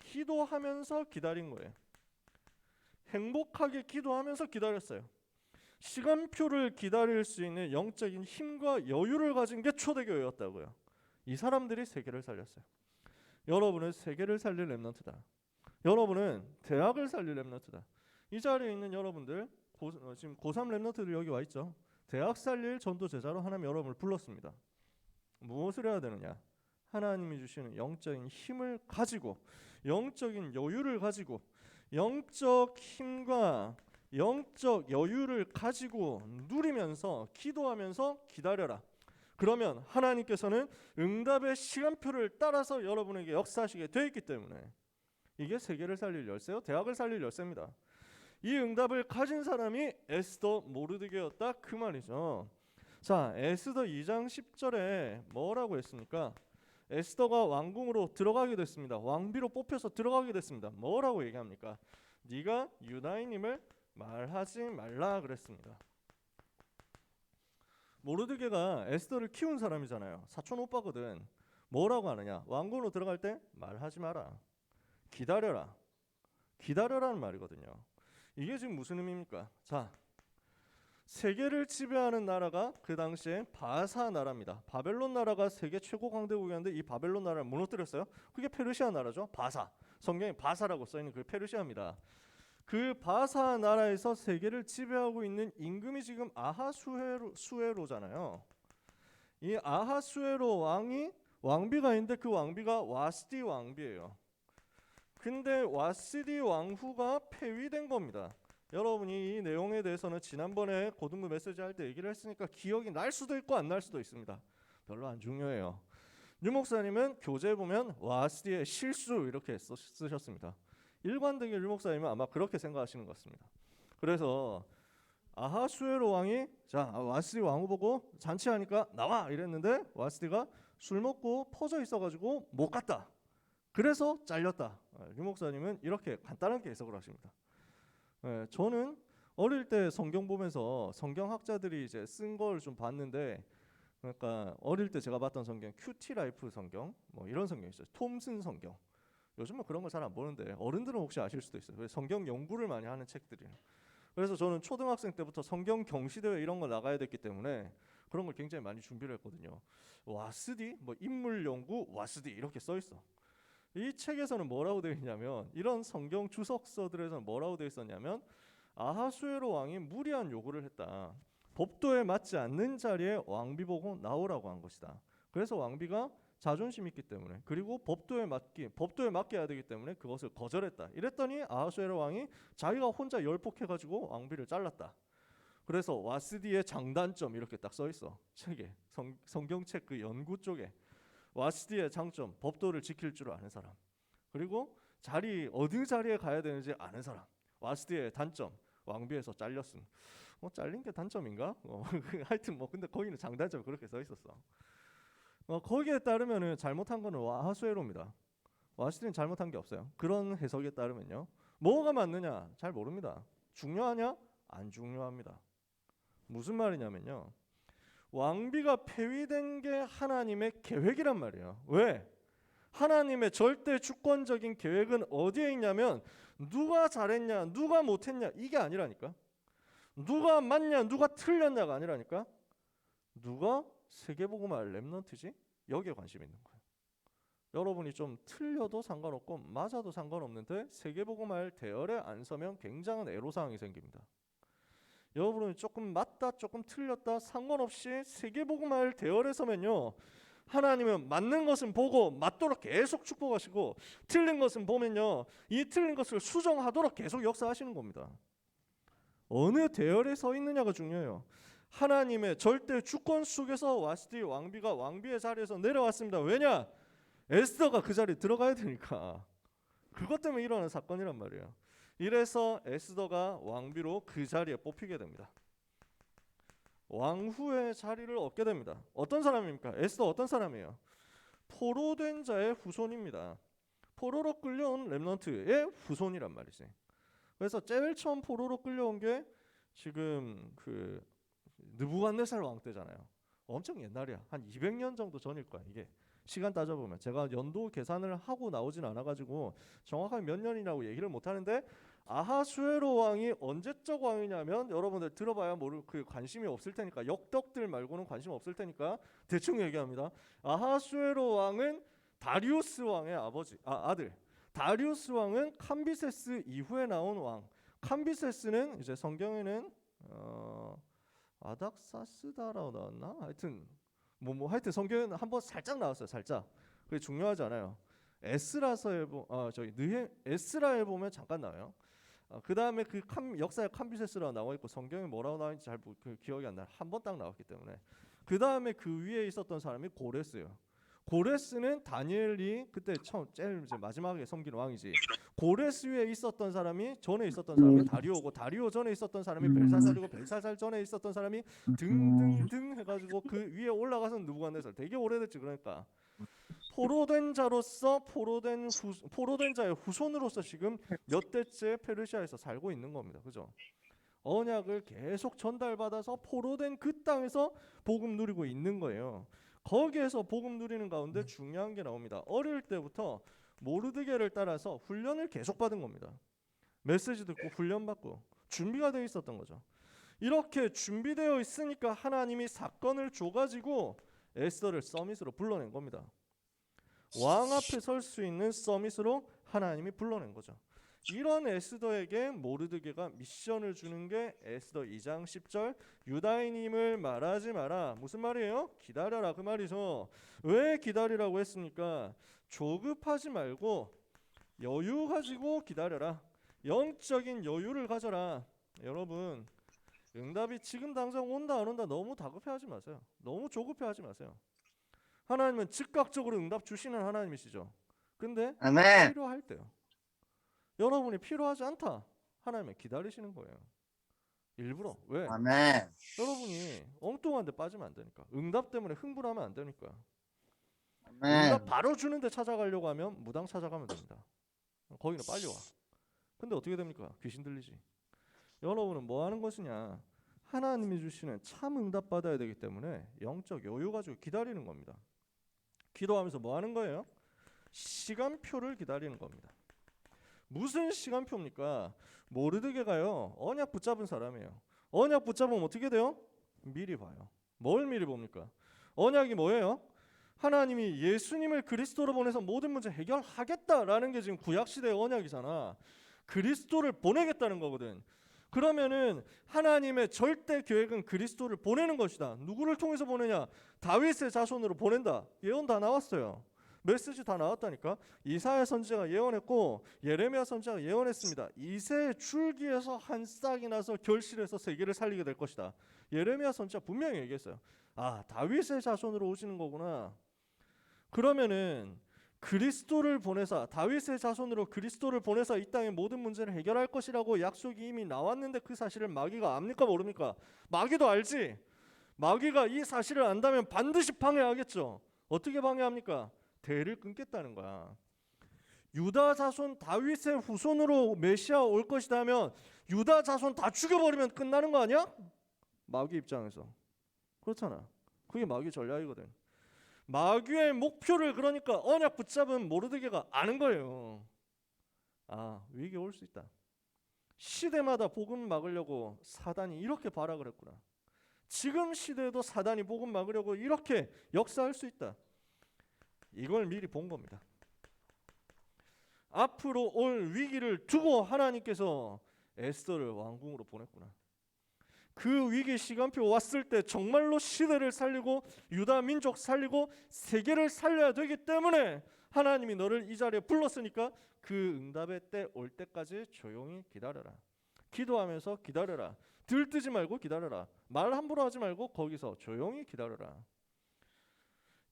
기도하면서 기다린 거예요. 행복하게 기도하면서 기다렸어요. 시간표를 기다릴 수 있는 영적인 힘과 여유를 가진 게 초대교회였다고요. 이 사람들이 세계를 살렸어요. 여러분은 세계를 살릴 렘넌트다. 여러분은 대학을 살릴 렘넌트다. 이 자리에 있는 여러분들 지금 고3 렘넌트들 여기 와 있죠. 대학 살릴 전도 제자로 하나님 여러분을 불렀습니다. 무엇을 해야 되느냐? 하나님이 주시는 영적인 힘을 가지고 영적인 여유를 가지고 영적 힘과 영적 여유를 가지고 누리면서 기도하면서 기다려라. 그러면 하나님께서는 응답의 시간표를 따라서 여러분에게 역사하시게 되어 있기 때문에 이게 세계를 살릴 열쇠요. 대학을 살릴 열쇠입니다. 이 응답을 가진 사람이 에스더 모르드게였다 그 말이죠. 자, 에스더 2장 10절에 뭐라고 했습니까? 에스더가 왕궁으로 들어가게 됐습니다. 왕비로 뽑혀서 들어가게 됐습니다. 뭐라고 얘기합니까? 네가 유다인임을 말하지 말라 그랬습니다. 모르드게가 에스더를 키운 사람이잖아요. 사촌 오빠거든. 뭐라고 하느냐? 왕궁으로 들어갈 때 말하지 마라. 기다려라. 기다려라는 말이거든요. 이게 지금 무슨 의미입니까? 자, 세계를 지배하는 나라가 그 당시에 바사 나라입니다. 바벨론 나라가 세계 최고 강대국이었는데 이 바벨론 나라를 무너뜨렸어요. 그게 페르시아 나라죠. 바사. 성경에 바사라고 써있는 그 페르시아입니다. 그 바사 나라에서 세계를 지배하고 있는 임금이 지금 아하수에로잖아요. 이 아하수에로 왕비가 있는데 그 왕비가 와스디 왕비예요. 근데 와스디 왕후가 폐위된 겁니다. 여러분이 이 내용에 대해서는 지난번에 고등부 메시지 할 때 얘기를 했으니까 기억이 날 수도 있고 안 날 수도 있습니다. 별로 안 중요해요. 유 목사님은 교재에 보면 와스디의 실수 이렇게 쓰셨습니다. 일관되게 유 목사님은 아마 그렇게 생각하시는 것 같습니다. 그래서 아하수에로 왕이 자 와스디 왕후 보고 잔치하니까 나와 이랬는데 와스디가 술 먹고 퍼져 있어가지고 못 갔다. 그래서 잘렸다. 유 목사님은 이렇게 간단하게 해석을 하십니다. 저는 어릴 때 성경 보면서 성경학자들이 이제 쓴 걸 좀 봤는데, 그러니까 어릴 때 제가 봤던 성경 큐티 라이프 성경 뭐 이런 성경 있어요. 톰슨 성경. 요즘은 그런 걸 잘 안 보는데 어른들은 혹시 아실 수도 있어요. 성경 연구를 많이 하는 책들이에요. 그래서 저는 초등학생 때부터 성경 경시대회 이런 거 나가야 됐기 때문에 그런 걸 굉장히 많이 준비를 했거든요. 와스디 뭐 인물 연구 와스디 이렇게 써 있어. 이 책에서는 뭐라고 되어 있냐면, 이런 성경 주석서들에서는 뭐라고 되어 있었냐면, 아하수에로 왕이 무리한 요구를 했다. 법도에 맞지 않는 자리에 왕비 보고 나오라고 한 것이다. 그래서 왕비가 자존심 있기 때문에, 그리고 법도에 맞게 해야 되기 때문에 그것을 거절했다. 이랬더니 아하수에로 왕이 자기가 혼자 열폭해가지고 왕비를 잘랐다. 그래서 와스디의 장단점 이렇게 딱 써 있어. 책에 성경책 그 연구 쪽에. 와스디의 장점, 법도를 지킬 줄 아는 사람. 그리고 어느 자리에 가야 되는지 아는 사람. 와스디의 단점, 왕비에서 잘렸음. 잘린 게 단점인가? 하여튼 근데 거기는 장단점이 그렇게 써 있었어. 거기에 따르면은 잘못한 거는 아하수에로입니다. 와스디는 잘못한 게 없어요. 그런 해석에 따르면요. 뭐가 맞느냐? 잘 모릅니다. 중요하냐? 안 중요합니다. 무슨 말이냐면요. 왕비가 폐위된 게 하나님의 계획이란 말이에요. 왜? 하나님의 절대 주권적인 계획은 어디에 있냐면, 누가 잘했냐, 누가 못했냐 이게 아니라니까. 누가 맞냐, 누가 틀렸냐가 아니라니까. 누가 세계복음화 렘넌트지? 여기에 관심이 있는 거예요. 여러분이 좀 틀려도 상관없고 맞아도 상관없는데 세계복음화 대열에 안 서면 굉장한 애로사항이 생깁니다. 여러분은 조금 맞다 조금 틀렸다 상관없이 세계복음화 대열에 서면요, 하나님은 맞는 것은 보고 맞도록 계속 축복하시고, 틀린 것은 보면요, 이 틀린 것을 수정하도록 계속 역사하시는 겁니다. 어느 대열에 서 있느냐가 중요해요. 하나님의 절대 주권 속에서 와스디 왕비가 왕비의 자리에서 내려왔습니다. 왜냐? 에스더가 그 자리에 들어가야 되니까. 그것 때문에 일어나는 사건이란 말이에요. 이래서 에스더가 왕비로 그 자리에 뽑히게 됩니다. 왕후의 자리를 얻게 됩니다. 어떤 사람입니까? 에스더 어떤 사람이에요? 포로된 자의 후손입니다. 포로로 끌려온 렘넌트의 후손이란 말이지. 그래서 제일 처음 포로로 끌려온 게 지금 그 느부갓네살 왕 때잖아요. 엄청 옛날이야. 한 200년 정도 전일 거야. 이게 시간 따져보면 제가 연도 계산을 하고 나오진 않아가지고 정확하게 몇 년이라고 얘기를 못하는데, 아하수에로 왕이 언제적 왕이냐면 여러분들 들어봐야 그 관심이 없을 테니까, 역덕들 말고는 관심 없을 테니까 대충 얘기합니다. 아하수에로 왕은 다리우스 왕의 아들. 다리우스 왕은 캄비세스 이후에 나온 왕. 캄비세스는 이제 성경에는 아닥사스다라고 나왔나? 하여튼 하여튼 성경에 한번 살짝 나왔어요. 살짝. 그게 중요하지 않아요. 에스라서에 에스라에 보면 잠깐 나와요. 그 다음에 그 역사에 캄비세스라고 나와 있고 성경에 뭐라고 나와 있는지 잘 기억이 안 나요. 한 번 딱 나왔기 때문에. 그 다음에 그 위에 있었던 사람이 고레스예요. 고레스는 다니엘이 그때 제일 이제 마지막에 섬긴 왕이지. 고레스 위에 있었던 사람이, 전에 있었던 사람이 다리오고, 다리오 전에 있었던 사람이 벨사살이고, 벨사살 전에 있었던 사람이 등등등 해가지고 그 위에 올라가서 느부갓네살. 되게 오래됐지. 그러니까 포로된 자로서 포로된 자의 후손으로서 지금 몇 대째 페르시아에서 살고 있는 겁니다. 그죠? 언약을 계속 전달받아서 포로된 그 땅에서 복음 누리고 있는 거예요. 거기에서 복음 누리는 가운데 중요한 게 나옵니다. 어릴 때부터 모르드게를 따라서 훈련을 계속 받은 겁니다. 메시지 듣고 훈련받고 준비가 되어 있었던 거죠. 이렇게 준비되어 있으니까 하나님이 사건을 줘가지고 에스더를 서밋으로 불러낸 겁니다. 왕 앞에 설 수 있는 서밋으로 하나님이 불러낸 거죠. 이런 에스더에게 모르드게가 미션을 주는 게 에스더 2장 10절, 유다인임을 말하지 마라. 무슨 말이에요? 기다려라 그 말이죠. 왜 기다리라고 했습니까? 조급하지 말고 여유 가지고 기다려라. 영적인 여유를 가져라. 여러분 응답이 지금 당장 온다 안 온다 너무 다급해하지 마세요. 너무 조급해하지 마세요. 하나님은 즉각적으로 응답 주시는 하나님이시죠. 근데 아멘. 필요할 때요. 여러분이 필요하지 않다. 하나님은 기다리시는 거예요. 일부러. 왜? 아멘. 여러분이 엉뚱한 데 빠지면 안 되니까. 응답 때문에 흥분하면 안 되니까. 응답 아멘. 바로 주는데 찾아가려고 하면 무당 찾아가면 됩니다. 거기는 빨리 와. 근데 어떻게 됩니까? 귀신 들리지. 여러분은 뭐 하는 것이냐? 하나님이 주시는 참 응답 받아야 되기 때문에 영적 여유 가지고 기다리는 겁니다. 기도하면서 뭐 하는 거예요? 시간표를 기다리는 겁니다. 무슨 시간표입니까? 모르드게가요 언약 붙잡은 사람이에요. 언약 붙잡으면 어떻게 돼요? 미리 봐요. 뭘 미리 봅니까? 언약이 뭐예요? 하나님이 예수님을 그리스도로 보내서 모든 문제 해결하겠다라는 게 지금 구약시대의 언약이잖아. 그리스도를 보내겠다는 거거든. 그러면은 하나님의 절대 계획은 그리스도를 보내는 것이다. 누구를 통해서 보내냐? 다윗의 자손으로 보낸다. 예언 다 나왔어요. 메시지 다 나왔다니까. 이사야 선지자가 예언했고 예레미야 선지자가 예언했습니다. 이새의 줄기에서 한 싹이 나서 결실해서 세계를 살리게 될 것이다. 예레미야 선지자 분명히 얘기했어요. 아, 다윗의 자손으로 오시는 거구나. 그러면은 그리스도를 보내사 다윗의 자손으로 그리스도를 보내사 이 땅의 모든 문제를 해결할 것이라고 약속이 이미 나왔는데 그 사실을 마귀가 압니까 모릅니까? 마귀도 알지. 마귀가 이 사실을 안다면 반드시 방해하겠죠. 어떻게 방해합니까? 대를 끊겠다는 거야. 유다 자손 다윗의 후손으로 메시아 올 것이다 하면 유다 자손 다 죽여버리면 끝나는 거 아니야? 마귀 입장에서 그렇잖아. 그게 마귀 전략이거든. 마귀의 목표를 그러니까 언약 붙잡은 모르드게가 아는 거예요. 아, 위기 올 수 있다. 시대마다 복음 막으려고 사단이 이렇게 발악을 했구나. 지금 시대에도 사단이 복음 막으려고 이렇게 역사할 수 있다. 이걸 미리 본 겁니다. 앞으로 올 위기를 두고 하나님께서 에스더를 왕궁으로 보냈구나. 그 위기 시간표 왔을 때 정말로 시대를 살리고 유다 민족 살리고 세계를 살려야 되기 때문에 하나님이 너를 이 자리에 불렀으니까 그 응답의 때 올 때까지 조용히 기다려라. 기도하면서 기다려라. 들뜨지 말고 기다려라. 말 함부로 하지 말고 거기서 조용히 기다려라.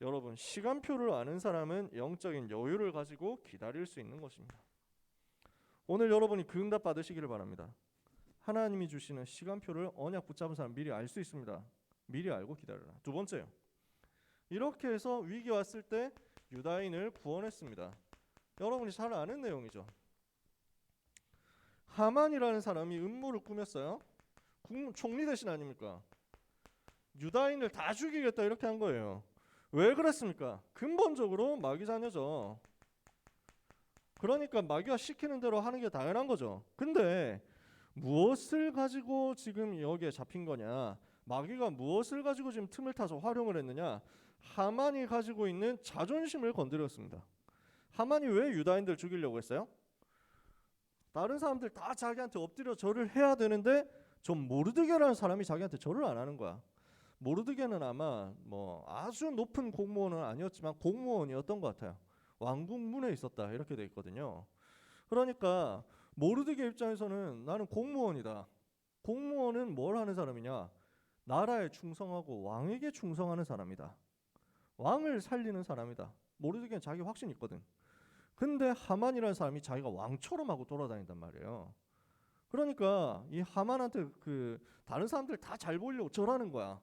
여러분, 시간표를 아는 사람은 영적인 여유를 가지고 기다릴 수 있는 것입니다. 오늘 여러분이 그 응답 받으시기를 바랍니다. 하나님이 주시는 시간표를 언약 붙잡은 사람 미리 알 수 있습니다. 미리 알고 기다려라. 두 번째요. 이렇게 해서 위기 왔을 때 유다인을 구원했습니다. 여러분이 잘 아는 내용이죠. 하만이라는 사람이 음모를 꾸몄어요. 총리 대신 아닙니까? 유다인을 다 죽이겠다 이렇게 한 거예요. 왜 그랬습니까? 근본적으로 마귀 자녀죠. 그러니까 마귀가 시키는 대로 하는 게 당연한 거죠. 근데 무엇을 가지고 지금 여기에 잡힌 거냐? 마귀가 무엇을 가지고 지금 틈을 타서 활용을 했느냐? 하만이 가지고 있는 자존심을 건드렸습니다. 하만이 왜 유다인들 죽이려고 했어요? 다른 사람들 다 자기한테 엎드려 절을 해야 되는데 저 모르드게라는 사람이 자기한테 절을 안 하는 거야. 모르드게는 아마 뭐 아주 높은 공무원은 아니었지만 공무원이었던 것 같아요. 왕궁문에 있었다 이렇게 돼 있거든요. 그러니까 모르드게 입장에서는 나는 공무원이다. 공무원은 뭘 하는 사람이냐? 나라에 충성하고 왕에게 충성하는 사람이다. 왕을 살리는 사람이다. 모르드게는 자기 확신이 있거든. 근데 하만이라는 사람이 자기가 왕처럼 하고 돌아다닌단 말이에요. 그러니까 이 하만한테 그 다른 사람들 다 잘 보이려고 절하는 거야.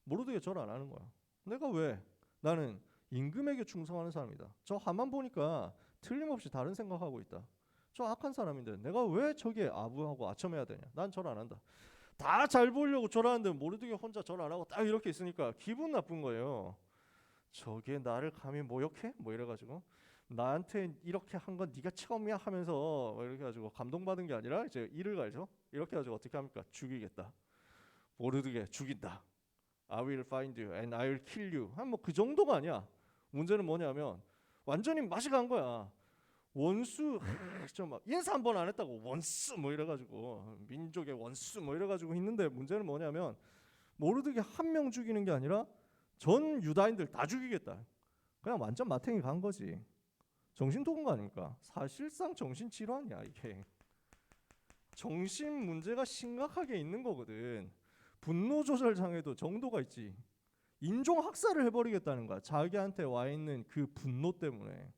모르드게 절 안 하는 거야. 내가 왜? 나는 임금에게 충성하는 사람이다. 저 하만 보니까 틀림없이 다른 생각하고 있다. 저 악한 사람인데 내가 왜 저기에 아부하고 아첨해야 되냐? 난 절 안 한다. 다 잘 보이려고 절하는데 모르드게 혼자 절 안 하고 딱 이렇게 있으니까 기분 나쁜 거예요. 저게 나를 감히 모욕해? 뭐 이래가지고 나한테 이렇게 한 건 네가 처음이야 하면서 뭐 이렇게 가지고 감동받은 게 아니라 이제 이를 갈죠. 이렇게 가지고 어떻게 합니까? 죽이겠다. 모르드게 죽인다. I will find you and I will kill you. 한 뭐 그 정도가 아니야. 문제는 뭐냐면 완전히 맛이 간 거야. 원수 막 인사 한 번 안 했다고 원수 뭐 이래가지고 민족의 원수 뭐 이래가지고 있는데 문제는 뭐냐면 모르드게 한 명 죽이는 게 아니라 전 유다인들 다 죽이겠다. 그냥 완전 마탱이 간 거지. 정신 도군 거 아닙니까? 사실상 정신 질환이야 이게. 정신 문제가 심각하게 있는 거거든. 분노 조절 장애도 정도가 있지. 인종 학살을 해버리겠다는 거야. 자기한테 와 있는 그 분노 때문에.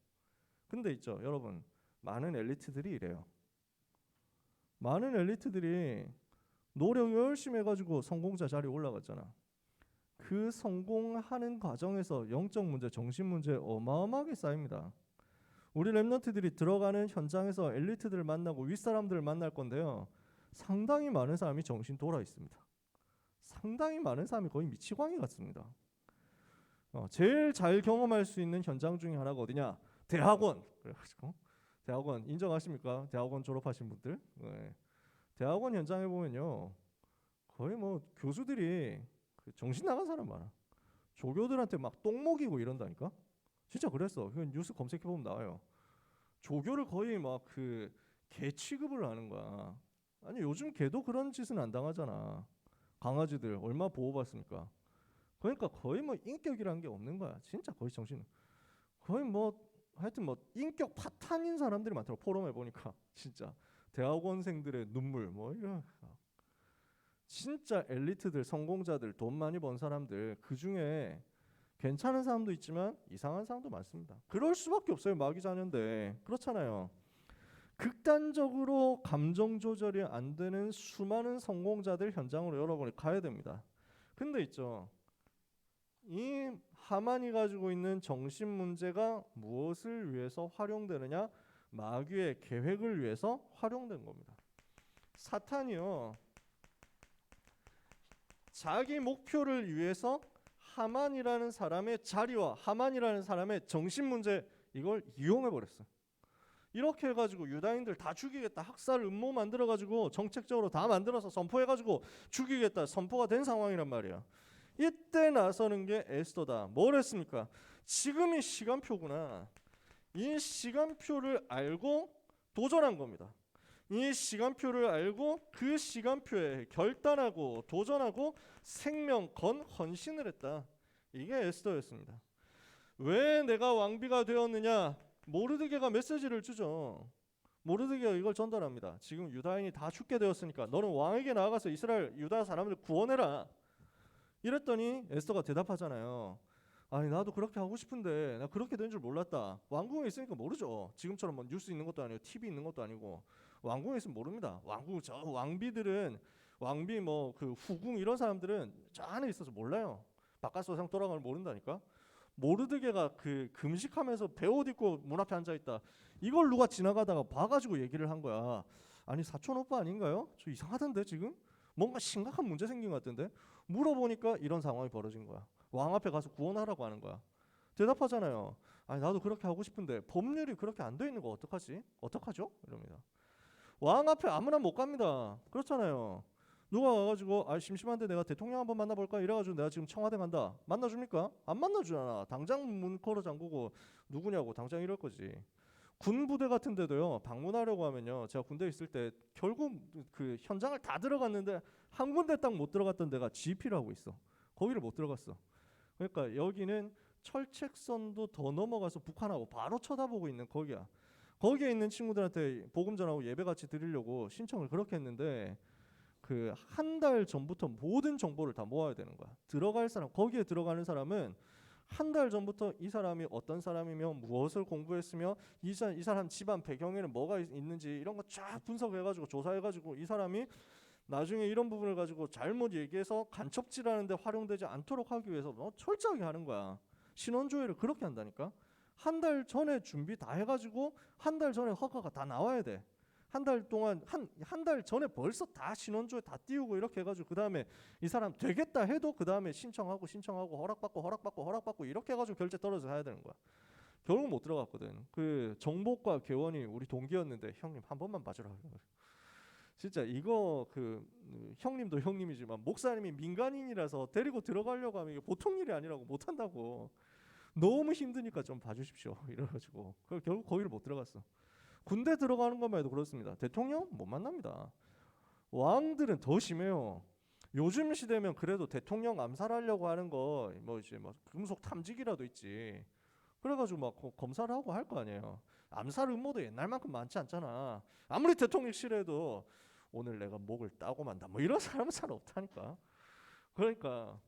근데 있죠, 여러분. 많은 엘리트들이 이래요. 많은 엘리트들이 노력 열심히 해가지고 성공자 자리에 올라갔잖아. 그 성공하는 과정에서 영적 문제, 정신 문제 어마어마하게 쌓입니다. 우리 랩런트들이 들어가는 현장에서 엘리트들을 만나고 윗사람들을 만날 건데요. 상당히 많은 사람이 정신 돌아 있습니다. 상당히 많은 사람이 거의 미치광이 같습니다. 제일 잘 경험할 수 있는 현장 중에 하나가 어디냐? 대학원. 그래가지고 대학원 인정하십니까? 대학원 졸업하신 분들? 네. 대학원 현장에 보면요, 거의 뭐 교수들이 정신 나간 사람 많아. 조교들한테 막 똥 먹이고 이런다니까. 진짜 그랬어. 그 뉴스 검색해 보면 나와요. 조교를 거의 막 그 개 취급을 하는 거야. 아니 요즘 개도 그런 짓은 안 당하잖아. 강아지들 얼마 보호받습니까? 그러니까 거의 뭐 인격이라는 게 없는 거야. 진짜 거의 정신. 거의 뭐 하여튼 뭐 인격 파탄인 사람들이 많더라고. 포럼에 보니까 진짜 대학원생들의 눈물 뭐 이런. 진짜 엘리트들, 성공자들, 돈 많이 번 사람들 그 중에 괜찮은 사람도 있지만 이상한 사람도 많습니다. 그럴 수밖에 없어요. 마귀자녀인데. 그렇잖아요. 극단적으로 감정 조절이 안 되는 수많은 성공자들 현장으로 여러분이 가야 됩니다. 근데 있죠, 이 하만이 가지고 있는 정신 문제가 무엇을 위해서 활용되느냐? 마귀의 계획을 위해서 활용된 겁니다. 사탄이요, 자기 목표를 위해서 하만이라는 사람의 자리와 하만이라는 사람의 정신 문제, 이걸 이용해 버렸어. 이렇게 해가지고 유다인들 다 죽이겠다, 학살 음모 만들어가지고 정책적으로 다 만들어서 선포해가지고 죽이겠다 선포가 된 상황이란 말이야. 이때 나서는 게 에스더다. 뭘 했습니까? 지금이 시간표구나. 이 시간표를 알고 도전한 겁니다. 이 시간표를 알고 그 시간표에 결단하고 도전하고 생명 건 헌신을 했다. 이게 에스더였습니다. 왜 내가 왕비가 되었느냐? 모르드게가 메시지를 주죠. 모르드게가 이걸 전달합니다. 지금 유다인이 다 죽게 되었으니까 너는 왕에게 나아가서 이스라엘 유다 사람들 구원해라. 이랬더니 에스더가 대답하잖아요. 아니 나도 그렇게 하고 싶은데 나 그렇게 된 줄 몰랐다. 왕궁에 있으니까 모르죠. 지금처럼 뭐 뉴스 있는 것도 아니고 TV 있는 것도 아니고 왕궁에 있으면 모릅니다. 왕궁 저 왕비들은 왕비 뭐 그 후궁 이런 사람들은 저 안에 있어서 몰라요. 바깥 세상 돌아가면 모른다니까. 모르드게가 그 금식하면서 배옷 입고 문 앞에 앉아 있다. 이걸 누가 지나가다가 봐가지고 얘기를 한 거야. 아니 사촌 오빠 아닌가요? 저 이상하던데 지금 뭔가 심각한 문제 생긴 것 같은데. 물어보니까 이런 상황이 벌어진 거야. 왕 앞에 가서 구원하라고 하는 거야. 대답하잖아요. 아니 나도 그렇게 하고 싶은데 법률이 그렇게 안 돼 있는 거 어떡하지? 어떡하죠? 이럽니다. 왕 앞에 아무나 못 갑니다. 그렇잖아요. 누가 와가지고 아 심심한데 내가 대통령 한번 만나볼까 이래가지고 내가 지금 청와대 간다. 만나줍니까? 안 만나주잖아. 당장 문 걸어 잠그고 누구냐고 당장 이럴 거지. 군 부대 같은 데도요, 방문하려고 하면요, 제가 군대에 있을 때 결국 그 현장을 다 들어갔는데 한 군데 딱 못 들어갔던 데가 GP라고 있어. 거기를 못 들어갔어. 그러니까 여기는 철책선도 더 넘어가서 북한하고 바로 쳐다보고 있는 거기야. 거기에 있는 친구들한테 복음 전하고 예배 같이 드리려고 신청을 그렇게 했는데 그 한 달 전부터 모든 정보를 다 모아야 되는 거야. 들어갈 사람, 거기에 들어가는 사람은 한 달 전부터 이 사람이 어떤 사람이며 무엇을 공부했으며 이 사람 집안 배경에는 뭐가 있는지 이런 거 쫙 분석해가지고 조사해가지고 이 사람이 나중에 이런 부분을 가지고 잘못 얘기해서 간첩질하는 데 활용되지 않도록 하기 위해서 철저하게 하는 거야. 신원조회를 그렇게 한다니까. 한 달 전에 준비 다 해가지고 한 달 전에 허가가 다 나와야 돼. 한 달 동안 한 달 전에 벌써 다 신원조회 다 띄우고 이렇게 해가지고 그 다음에 이 사람 되겠다 해도 그 다음에 신청하고 허락받고 이렇게 해가지고 결제 떨어져 가야 되는 거야. 결국 못 들어갔거든. 그 정보과 개원이 우리 동기였는데 형님 한 번만 봐주라. 진짜 이거 그 형님도 형님이지만 목사님이 민간인이라서 데리고 들어가려고 하면 이게 보통 일이 아니라고 못 한다고. 너무 힘드니까 좀 봐주십시오. 이래가지고 결국 거기를 못 들어갔어. 군대 들어가는 것만 해도 그렇습니다. 대통령 못 만납니다. 왕들은 더 심해요. 요즘 시대면 그래도 대통령 암살하려고 하는 거 뭐 이제 뭐 금속 탐지기라도 있지. 그래가지고 막 검사를 하고 할 거 아니에요. 암살 음모도 옛날만큼 많지 않잖아. 아무리 대통령실에도 오늘 내가 목을 따고 만다. 뭐 이런 사람은 잘 없다니까. 그러니까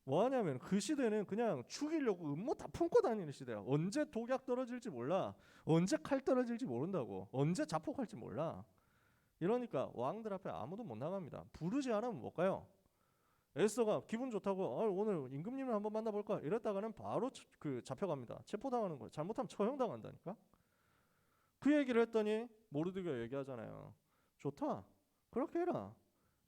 뭐 하냐면 그 시대는 그냥 죽이려고 음모 다 품고 다니는 시대야. 언제 독약 떨어질지 몰라. 언제 칼 떨어질지 모른다고. 언제 자폭할지 몰라. 이러니까 왕들 앞에 아무도 못 나갑니다. 부르지 않으면 못 가요. 에스더가 기분 좋다고 오늘 임금님을 한번 만나볼까 이랬다가는 바로 잡혀갑니다. 체포당하는 거예요. 잘못하면 처형당한다니까. 그 얘기를 했더니 모르드게가 얘기하잖아요. 좋다. 그렇게 해라.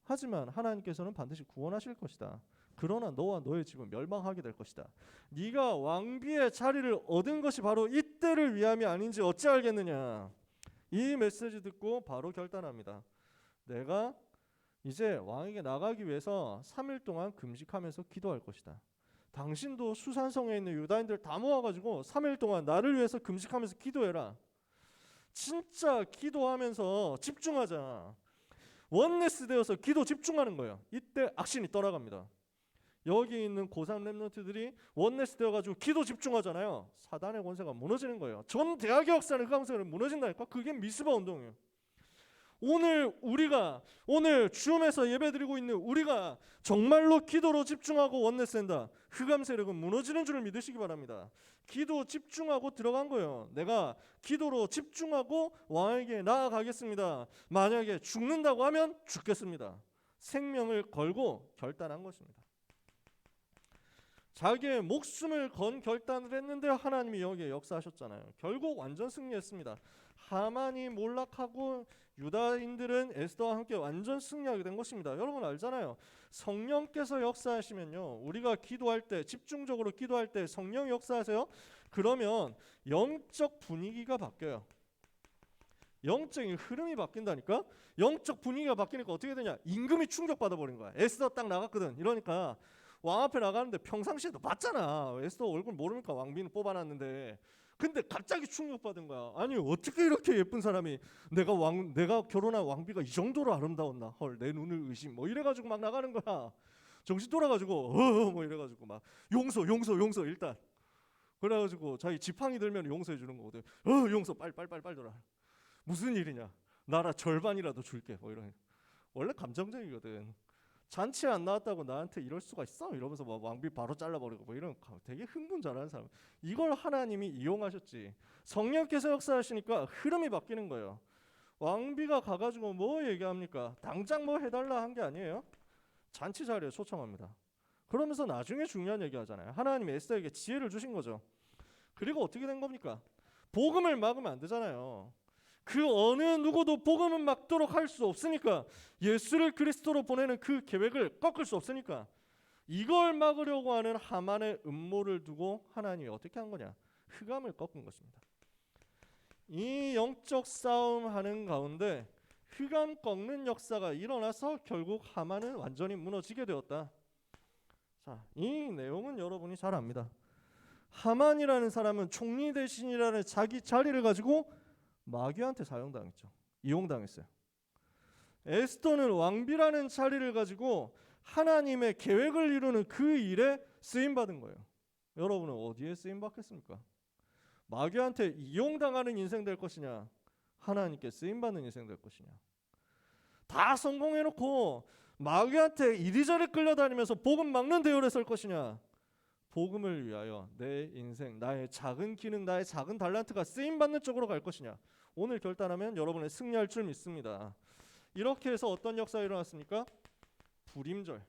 하지만 하나님께서는 반드시 구원하실 것이다. 그러나 너와 너의 집은 멸망하게 될 것이다. 네가 왕비의 자리를 얻은 것이 바로 이때를 위함이 아닌지 어찌 알겠느냐. 이 메시지 듣고 바로 결단합니다. 내가 이제 왕에게 나가기 위해서 3일 동안 금식하면서 기도할 것이다. 당신도 수산성에 있는 유다인들 다 모아가지고 3일 동안 나를 위해서 금식하면서 기도해라. 진짜 기도하면서 집중하자. 원네스 되어서 기도 집중하는 거예요. 이때 악신이 떠나갑니다. 여기 있는 고3 랩런트들이 원네스 되어가지고 기도 집중하잖아요. 사단의 권세가 무너지는 거예요. 전 대학의 역사는 흑암세가 무너진다니까. 그게 미스바 운동이에요. 오늘 주음에서 예배드리고 있는 우리가 정말로 기도로 집중하고 원네스 한다. 흑암 세력은 무너지는 줄을 믿으시기 바랍니다. 기도 집중하고 들어간 거예요. 내가 기도로 집중하고 왕에게 나아가겠습니다. 만약에 죽는다고 하면 죽겠습니다. 생명을 걸고 결단한 것입니다. 자기의 목숨을 건 결단을 했는데 하나님이 여기에 역사하셨잖아요. 결국 완전 승리했습니다. 하만이 몰락하고 유다인들은 에스더와 함께 완전 승리하게 된 것입니다. 여러분 알잖아요. 성령께서 역사하시면요, 우리가 기도할 때, 집중적으로 기도할 때 성령 역사하세요. 그러면 영적 분위기가 바뀌어요. 영적인 흐름이 바뀐다니까. 영적 분위기가 바뀌니까 어떻게 되냐, 임금이 충격받아 버린 거야. 에스더 딱 나갔거든. 이러니까 왕 앞에 나가는데 평상시에도 봤잖아. 에스더 얼굴 모르니까 왕비는 뽑아놨는데, 근데 갑자기 충격받은 거야. 아니 어떻게 이렇게 예쁜 사람이 내가 결혼한 왕비가 이 정도로 아름다웠나? 헐, 내 눈을 의심. 뭐 이래가지고 막 나가는 거야. 정신 돌아가지고 뭐 이래가지고 막 용서 일단. 그래가지고 자기 지팡이 들면 용서해 주는 거거든. 용서 빨리 돌아. 무슨 일이냐? 나라 절반이라도 줄게. 뭐 이런. 원래 감정적이거든. 잔치 안 나왔다고 나한테 이럴 수가 있어? 이러면서 막 왕비 바로 잘라버리고 뭐 이런 되게 흥분 잘하는 사람. 이걸 하나님이 이용하셨지. 성령께서 역사하시니까 흐름이 바뀌는 거예요. 왕비가 가가지고 뭐 얘기합니까? 당장 뭐 해달라 한 게 아니에요. 잔치 자리에 초청합니다. 그러면서 나중에 중요한 얘기 하잖아요. 하나님이 에스더에게 지혜를 주신 거죠. 그리고 어떻게 된 겁니까? 복음을 막으면 안 되잖아요. 그 어느 누구도 복음을 막도록 할 수 없으니까, 예수를 그리스도로 보내는 그 계획을 꺾을 수 없으니까, 이걸 막으려고 하는 하만의 음모를 두고 하나님이 어떻게 한 거냐? 흑암을 꺾은 것입니다. 이 영적 싸움하는 가운데 흑암 꺾는 역사가 일어나서 결국 하만은 완전히 무너지게 되었다. 자, 이 내용은 여러분이 잘 압니다. 하만이라는 사람은 총리 대신이라는 자기 자리를 가지고 마귀한테 사용당했죠. 이용당했어요. 에스더는 왕비라는 자리를 가지고 하나님의 계획을 이루는 그 일에 쓰임받은 거예요. 여러분은 어디에 쓰임받겠습니까? 마귀한테 이용당하는 인생 될 것이냐, 하나님께 쓰임받는 인생 될 것이냐. 다 성공해놓고 마귀한테 이리저리 끌려다니면서 복음 막는 대열에 설 것이냐, 복음을 위하여 내 인생, 나의 작은 기능, 나의 작은 달란트가 쓰임받는 쪽으로 갈 것이냐. 오늘 결단하면 여러분의 승리할 줄 믿습니다. 이렇게 해서 어떤 역사가 일어났습니까? 불임절.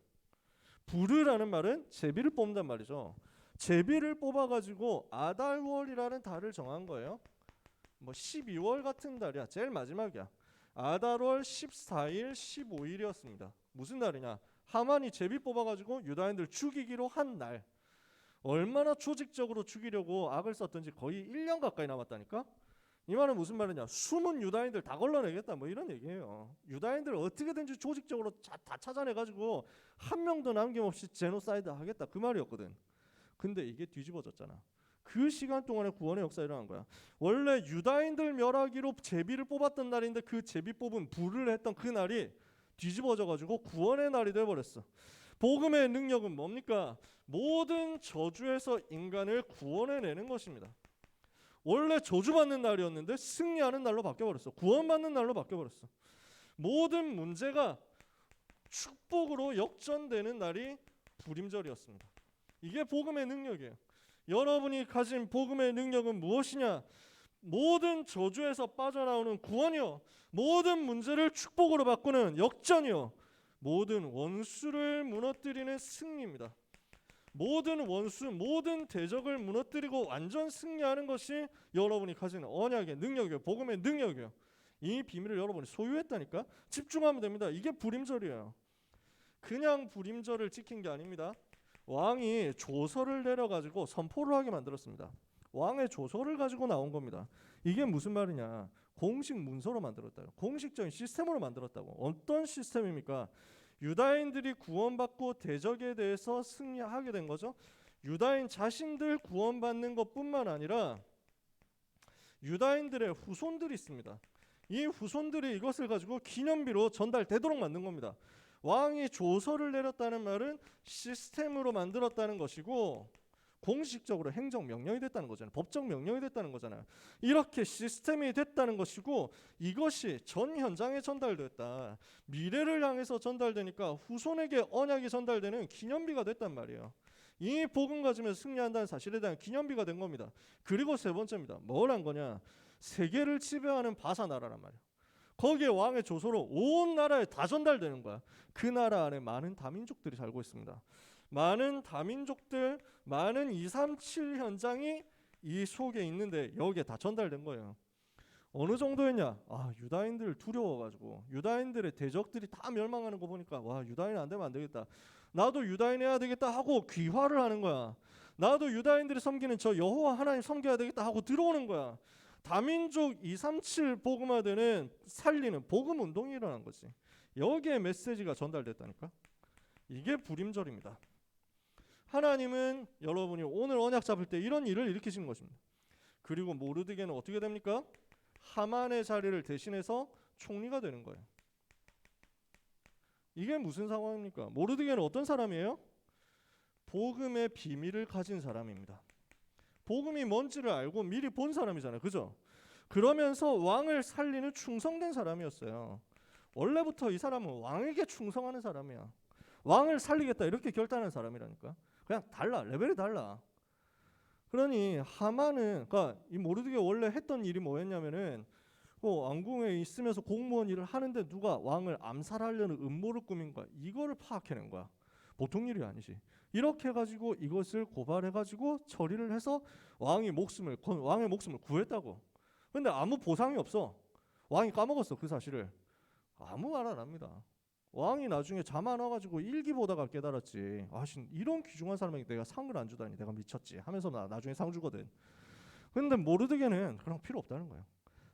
불이라는 말은 제비를 뽑는단 말이죠. 제비를 뽑아가지고 아달월이라는 달을 정한 거예요. 뭐 12월 같은 달이야. 제일 마지막이야. 아달월 14일, 15일이었습니다. 무슨 날이냐? 하만이 제비 뽑아가지고 유다인들 죽이기로 한 날. 얼마나 조직적으로 죽이려고 악을 썼던지 거의 1년 가까이 남았다니까? 이 말은 무슨 말이냐? 숨은 유다인들 다 걸러내겠다 뭐 이런 얘기예요. 유다인들 어떻게든지 조직적으로 다 찾아내가지고 한 명도 남김없이 제노사이드 하겠다 그 말이었거든. 근데 이게 뒤집어졌잖아. 그 시간 동안에 구원의 역사가 일어난 거야. 원래 유다인들 멸하기로 제비를 뽑았던 날인데 그 제비 뽑은 불을 했던 그 날이 뒤집어져가지고 구원의 날이 돼버렸어. 복음의 능력은 뭡니까? 모든 저주에서 인간을 구원해내는 것입니다. 원래 저주받는 날이었는데 승리하는 날로 바뀌어버렸어. 구원받는 날로 바뀌어버렸어. 모든 문제가 축복으로 역전되는 날이 불임절이었습니다. 이게 복음의 능력이에요. 여러분이 가진 복음의 능력은 무엇이냐? 모든 저주에서 빠져나오는 구원이요, 모든 문제를 축복으로 바꾸는 역전이요, 모든 원수를 무너뜨리는 승리입니다. 모든 원수, 모든 대적을 무너뜨리고 완전 승리하는 것이 여러분이 가지는 언약의 능력이에요. 복음의 능력이에요. 이 비밀을 여러분이 소유했다니까. 집중하면 됩니다. 이게 불임절이에요. 그냥 불임절을 지킨 게 아닙니다. 왕이 조서를 내려가지고 선포를 하게 만들었습니다. 왕의 조서를 가지고 나온 겁니다. 이게 무슨 말이냐? 공식 문서로 만들었다요. 공식적인 시스템으로 만들었다고. 어떤 시스템입니까? 유다인들이 구원받고 대적에 대해서 승리하게 된 거죠. 유다인 자신들 구원받는 것뿐만 아니라 유다인들의 후손들이 있습니다. 이 후손들이 이것을 가지고 기념비로 전달되도록 만든 겁니다. 왕이 조서를 내렸다는 말은 시스템으로 만들었다는 것이고 공식적으로 행정명령이 됐다는 거잖아요. 법적 명령이 됐다는 거잖아요. 이렇게 시스템이 됐다는 것이고 이것이 전 현장에 전달됐다. 미래를 향해서 전달되니까 후손에게 언약이 전달되는 기념비가 됐단 말이에요. 이 복음 가지면 승리한다는 사실에 대한 기념비가 된 겁니다. 그리고 세 번째입니다. 뭘 한 거냐? 세계를 지배하는 바사 나라란 말이에요. 거기에 왕의 조서로 온 나라에 다 전달되는 거야. 그 나라 안에 많은 다민족들이 살고 있습니다. 많은 다민족들, 많은 237 현장이 이 속에 있는데 여기에 다 전달된 거예요. 어느 정도였냐? 유다인들 두려워가지고 유다인들의 대적들이 다 멸망하는 거 보니까 유다인 안 되면 안 되겠다. 나도 유다인 해야 되겠다 하고 귀화를 하는 거야. 나도 유다인들이 섬기는 저 여호와 하나님 섬겨야 되겠다 하고 들어오는 거야. 다민족 237 복음화되는 살리는 복음 운동이 일어난 거지. 여기에 메시지가 전달됐다니까. 이게 불임절입니다. 하나님은 여러분이 오늘 언약 잡을 때 이런 일을 일으키시는 것입니다. 그리고 모르드게는 어떻게 됩니까? 하만의 자리를 대신해서 총리가 되는 거예요. 이게 무슨 상황입니까? 모르드게는 어떤 사람이에요? 복음의 비밀을 가진 사람입니다. 복음이 뭔지를 알고 미리 본 사람이잖아요. 그죠? 그러면서 왕을 살리는 충성된 사람이었어요. 원래부터 이 사람은 왕에게 충성하는 사람이야. 왕을 살리겠다 이렇게 결단한 사람이라니까. 그냥 달라. 레벨이 달라. 그러니 하만은, 그러니까 이 모르드게 원래 했던 일이 뭐였냐면은 왕궁에 있으면서 공무원 일을 하는데 누가 왕을 암살하려는 음모를 꾸민 거야. 이거를 파악해낸 거야. 보통 일이 아니지. 이렇게 해가지고 이것을 고발해가지고 처리를 해서 왕의 목숨을 구했다고. 근데 아무 보상이 없어. 왕이 까먹었어 그 사실을. 아무 말 안 합니다. 왕이 나중에 잠 안 와가지고 일기 보다가 깨달았지. 이런 귀중한 사람에게 내가 상을 안 주다니 내가 미쳤지 하면서 나중에 상 주거든. 근데 모르드게는 그런 필요 없다는 거예요.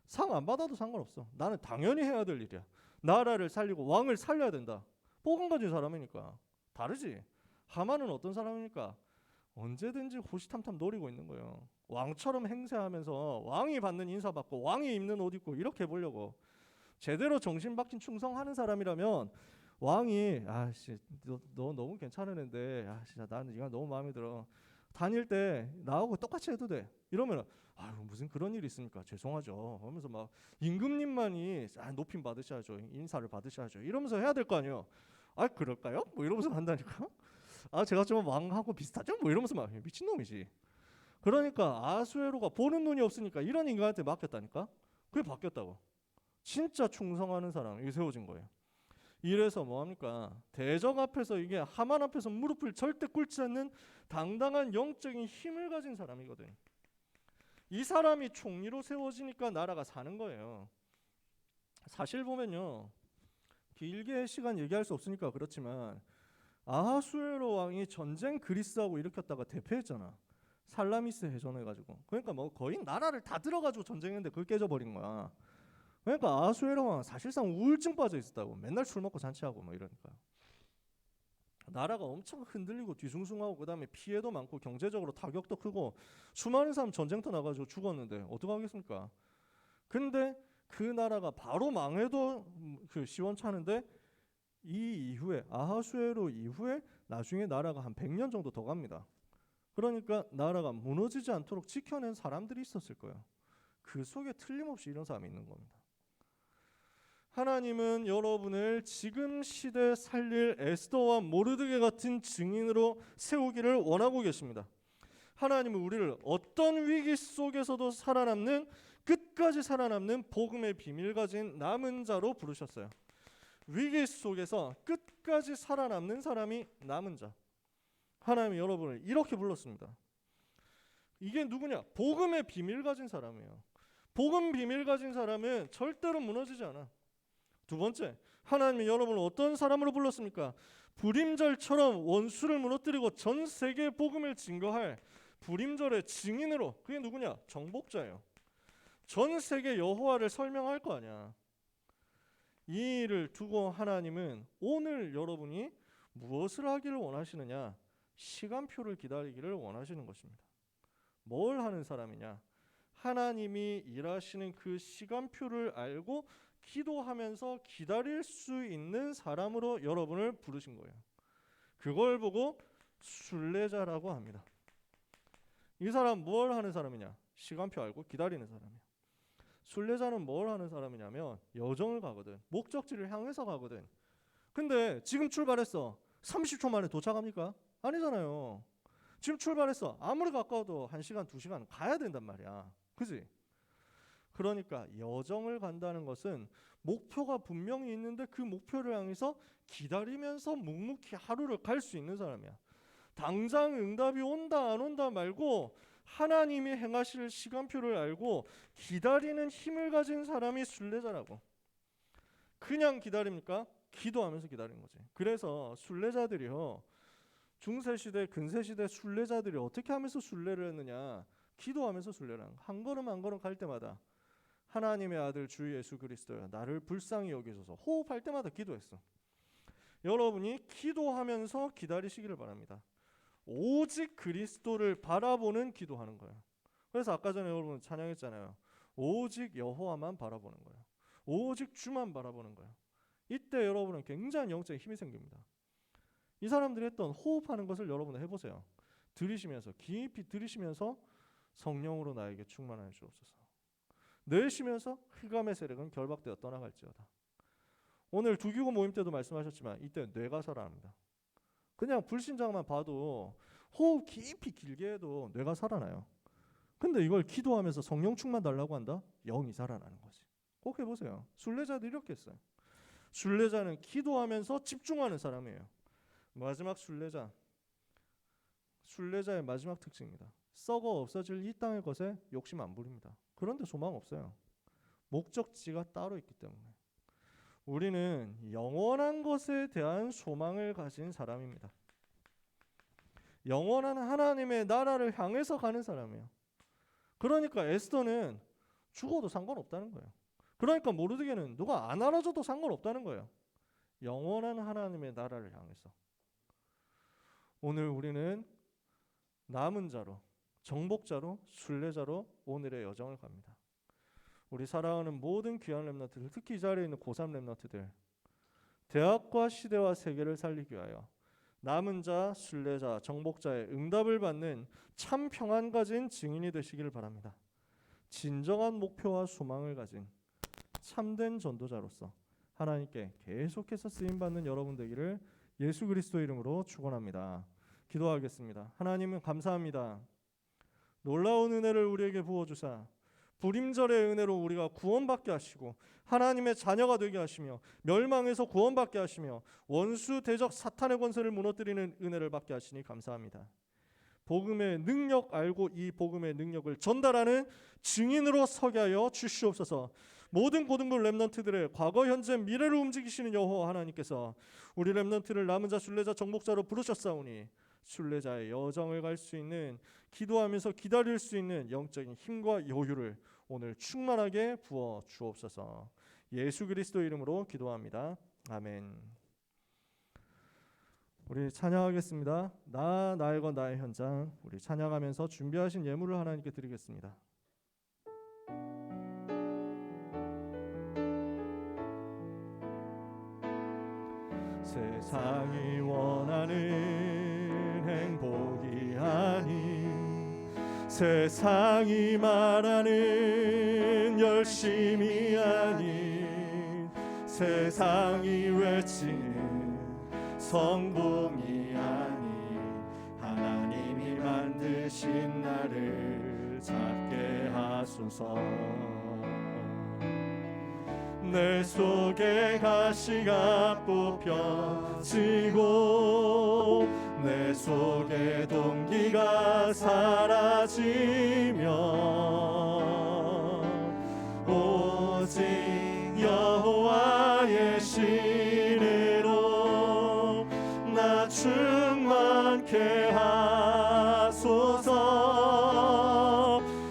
상 안 받아도 상관없어. 나는 당연히 해야 될 일이야. 나라를 살리고 왕을 살려야 된다. 복음 가진 사람이니까. 다르지. 하만은 어떤 사람입니까? 언제든지 호시탐탐 노리고 있는 거예요. 왕처럼 행세하면서 왕이 받는 인사 받고 왕이 입는 옷 입고 이렇게 보려고. 제대로 정신 박힌 충성하는 사람이라면 왕이 너 너무 괜찮은 애인데 진짜 나는 네가 너무 마음에 들어. 다닐 때 나하고 똑같이 해도 돼. 이러면 무슨 그런 일이 있습니까? 죄송하죠. 하면서 막 임금님만이 높임 받으셔야죠. 인사를 받으셔야죠. 이러면서 해야 될 거 아니에요. 그럴까요? 뭐 이러면서 한다니까. 제가 좀 왕하고 비슷하죠? 뭐 이러면서 막 미친놈이지. 그러니까 아수에로가 보는 눈이 없으니까 이런 인간한테 맡겼다니까. 그게 바뀌었다고. 진짜 충성하는 사람이 세워진 거예요. 이래서 뭐합니까? 대적 앞에서 이게 하만 앞에서 무릎을 절대 꿇지 않는 당당한 영적인 힘을 가진 사람이거든. 이 사람이 총리로 세워지니까 나라가 사는 거예요. 사실 보면요. 길게 시간 얘기할 수 없으니까 그렇지만 아하수에로 왕이 전쟁 그리스하고 일으켰다가 대패했잖아. 살라미스 해전해가지고. 그러니까 뭐 거의 나라를 다 들어가지고 전쟁했는데 그걸 깨져버린 거야. 그러니까 아하수에로 왕은 사실상 우울증 빠져 있었다고. 맨날 술 먹고 잔치하고 뭐 이러니까. 나라가 엄청 흔들리고 뒤숭숭하고 그다음에 피해도 많고 경제적으로 타격도 크고 수많은 사람 전쟁터 나가지고 죽었는데 어떡하겠습니까? 근데 그 나라가 바로 망해도 시원찮은데 이 이후에 아하수에로 이후에 나중에 나라가 한 100년 정도 더 갑니다. 그러니까 나라가 무너지지 않도록 지켜낸 사람들이 있었을 거예요. 그 속에 틀림없이 이런 사람이 있는 겁니다. 하나님은 여러분을 지금 시대 살릴 에스더와 모르드게 같은 증인으로 세우기를 원하고 계십니다. 하나님은 우리를 어떤 위기 속에서도 살아남는, 끝까지 살아남는 복음의 비밀 가진 남은 자로 부르셨어요. 위기 속에서 끝까지 살아남는 사람이 남은 자. 하나님이 여러분을 이렇게 불렀습니다. 이게 누구냐? 복음의 비밀 가진 사람이에요. 복음 비밀 가진 사람은 절대로 무너지지 않아. 두 번째, 하나님이 여러분을 어떤 사람으로 불렀습니까? 불임절처럼 원수를 무너뜨리고 전 세계에 복음을 증거할 불임절의 증인으로. 그게 누구냐? 정복자예요. 전 세계 여호와를 설명할 거 아니야. 이 일을 두고 하나님은 오늘 여러분이 무엇을 하기를 원하시느냐? 시간표를 기다리기를 원하시는 것입니다. 뭘 하는 사람이냐? 하나님이 일하시는 그 시간표를 알고 기도하면서 기다릴 수 있는 사람으로 여러분을 부르신 거예요. 그걸 보고 순례자라고 합니다. 이 사람 뭘 하는 사람이냐? 시간표 알고 기다리는 사람이야. 순례자는 뭘 하는 사람이냐면 여정을 가거든. 목적지를 향해서 가거든. 근데 지금 출발했어. 30초 만에 도착합니까? 아니잖아요. 지금 출발했어. 아무리 가까워도 1시간, 2시간 가야 된단 말이야. 그지? 그러니까 여정을 간다는 것은 목표가 분명히 있는데 그 목표를 향해서 기다리면서 묵묵히 하루를 갈 수 있는 사람이야. 당장 응답이 온다 안 온다 말고 하나님이 행하실 시간표를 알고 기다리는 힘을 가진 사람이 순례자라고. 그냥 기다립니까? 기도하면서 기다리는 거지. 그래서 순례자들이요, 중세시대 근세시대 순례자들이 어떻게 하면서 순례를 했느냐? 기도하면서 순례를 한 거야. 한 걸음 한 걸음 갈 때마다 하나님의 아들 주 예수 그리스도여 나를 불쌍히 여기소서, 호흡할 때마다 기도했어. 여러분이 기도하면서 기다리시기를 바랍니다. 오직 그리스도를 바라보는 기도하는 거예요. 그래서 아까 전에 여러분 찬양했잖아요. 오직 여호와만 바라보는 거예요. 오직 주만 바라보는 거예요. 이때 여러분은 굉장히 영적인 힘이 생깁니다. 이 사람들이 했던 호흡하는 것을 여러분 해보세요. 들이쉬면서, 깊이 들이쉬면서 성령으로 나에게 충만하여 주옵소서. 내쉬면서 흑암의 세력은 결박되어 떠나갈지어다. 오늘 두기고 모임 때도 말씀하셨지만 이때 뇌가 살아납니다. 그냥 불신자만 봐도 호흡 깊이 길게 해도 뇌가 살아나요. 근데 이걸 기도하면서 성령 충만 달라고 한다? 영이 살아나는 거지. 꼭 해보세요. 순례자도 이렇게 했어요. 순례자는 기도하면서 집중하는 사람이에요. 마지막 순례자의 마지막 특징입니다. 썩어 없어질 이 땅의 것에 욕심 안 부립니다. 그런데 소망 없어요. 목적지가 따로 있기 때문에. 우리는 영원한 것에 대한 소망을 가진 사람입니다. 영원한 하나님의 나라를 향해서 가는 사람이에요. 그러니까 에스더는 죽어도 상관없다는 거예요. 그러니까 모르드게는 누가 안 알아줘도 상관없다는 거예요. 영원한 하나님의 나라를 향해서. 오늘 우리는 남은 자로, 정복자로, 순례자로 오늘의 여정을 갑니다. 우리 사랑하는 모든 귀한 렘넌트들, 특히 이 자리에 있는 고3 렘넌트들, 대학과 시대와 세계를 살리기 위하여 남은 자, 순례자, 정복자의 응답을 받는 참 평안 가진 증인이 되시기를 바랍니다. 진정한 목표와 소망을 가진 참된 전도자로서 하나님께 계속해서 쓰임받는 여러분 되기를 예수 그리스도 이름으로 축원합니다. 기도하겠습니다. 하나님은 감사합니다. 놀라운 은혜를 우리에게 부어주사 불임절의 은혜로 우리가 구원받게 하시고 하나님의 자녀가 되게 하시며 멸망에서 구원받게 하시며 원수 대적 사탄의 권세를 무너뜨리는 은혜를 받게 하시니 감사합니다. 복음의 능력 알고 이 복음의 능력을 전달하는 증인으로 서게 하여 주시옵소서. 모든 고등부 렘넌트들의 과거, 현재, 미래를 움직이시는 여호와 하나님께서 우리 렘넌트를 남은 자, 순례자, 정복자로 부르셨사오니 순례자의 여정을 갈 수 있는, 기도하면서 기다릴 수 있는 영적인 힘과 여유를 오늘 충만하게 부어 주옵소서. 예수 그리스도 이름으로 기도합니다. 아멘. 우리 찬양하겠습니다. 나의 것 나의 현장. 우리 찬양하면서 준비하신 예물을 하나님께 드리겠습니다. 세상이 원하는 행복이 아닌, 세상이 말하는 열심이 아닌, 세상이 외치는 성공이 아닌 하나님이 만드신 나를 찾게 하소서. 내 속에 가시가 뽑혀지고 내 속에 동기가 사라지면 오직 여호와의 신으로 나 충만케 하소서.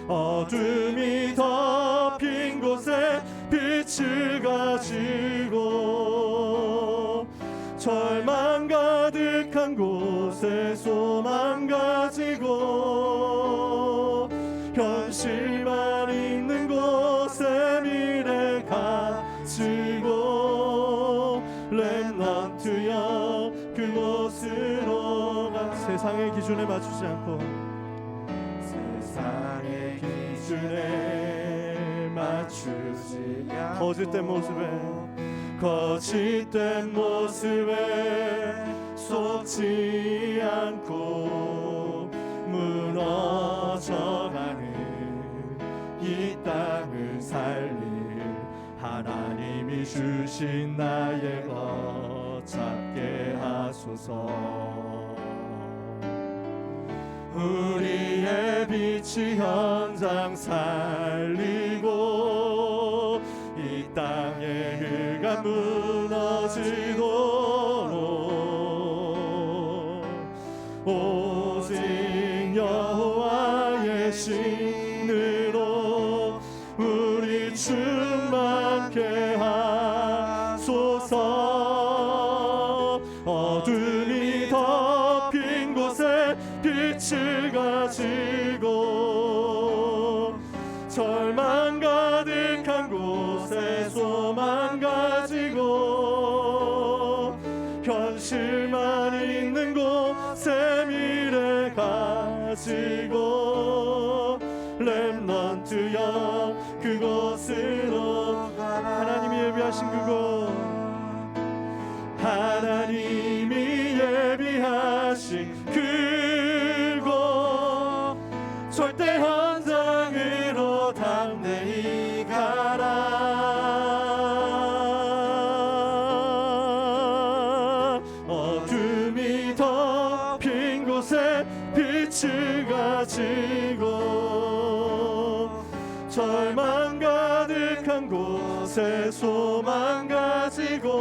어둠이 덮인 곳에 빛을 가지고 절망 가득한 곳에 소망 가지고 현실만 있는 곳에 미래 가지고 렘넌트여 그곳으로 가. 세상의 기준에 맞추지 않고 세상의 기준에 맞추지 않고 거짓된 모습에 속지 않고 무너져가는 이 땅을 살릴 하나님이 주신 나의 것 찾게 하소서. 우리의 빛이 현장 살리고 이 땅의 흙가 무너지도록 오직 여호와의 신으로 우리 충만케 하소서. 어둠이 덮인 곳에 빛을 가지고 절망 가득한 곳에 소망 가지고 현실만 있는 곳에 미래 가지고 렘넌트여 그곳으로 가라. 하나님이 예비하신 그곳, 하나님이 예비하신 그곳 절대 현장으로 담대히 가라. 어둠이 덮인 곳에 빛을 가지고 절망 가득한 곳에 소망 가지고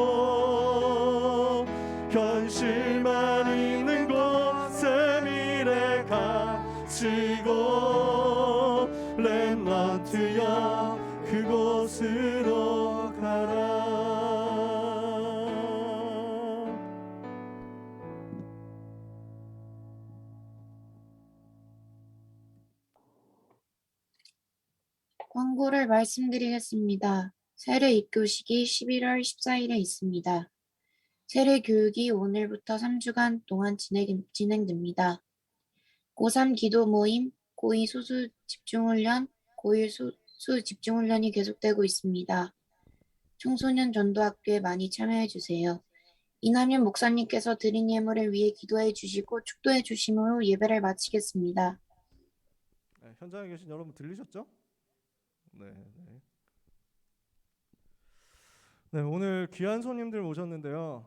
현실만 있는 곳에 미래 가지고 렘넌트여 그곳으로 가라. 광고를 말씀드리겠습니다. 세례 입교식이 11월 14일에 있습니다. 세례 교육이 오늘부터 3주간 동안 진행됩니다. 고3 기도 모임, 고2 수수 집중훈련, 고1 수 집중훈련이 계속되고 있습니다. 청소년 전도학교에 많이 참여해 주세요. 이남윤 목사님께서 드린 예물을 위해 기도해 주시고 축도해 주심으로 예배를 마치겠습니다. 네, 현장에 계신 여러분 들리셨죠? 네. 오늘 귀한 손님들 모셨는데요.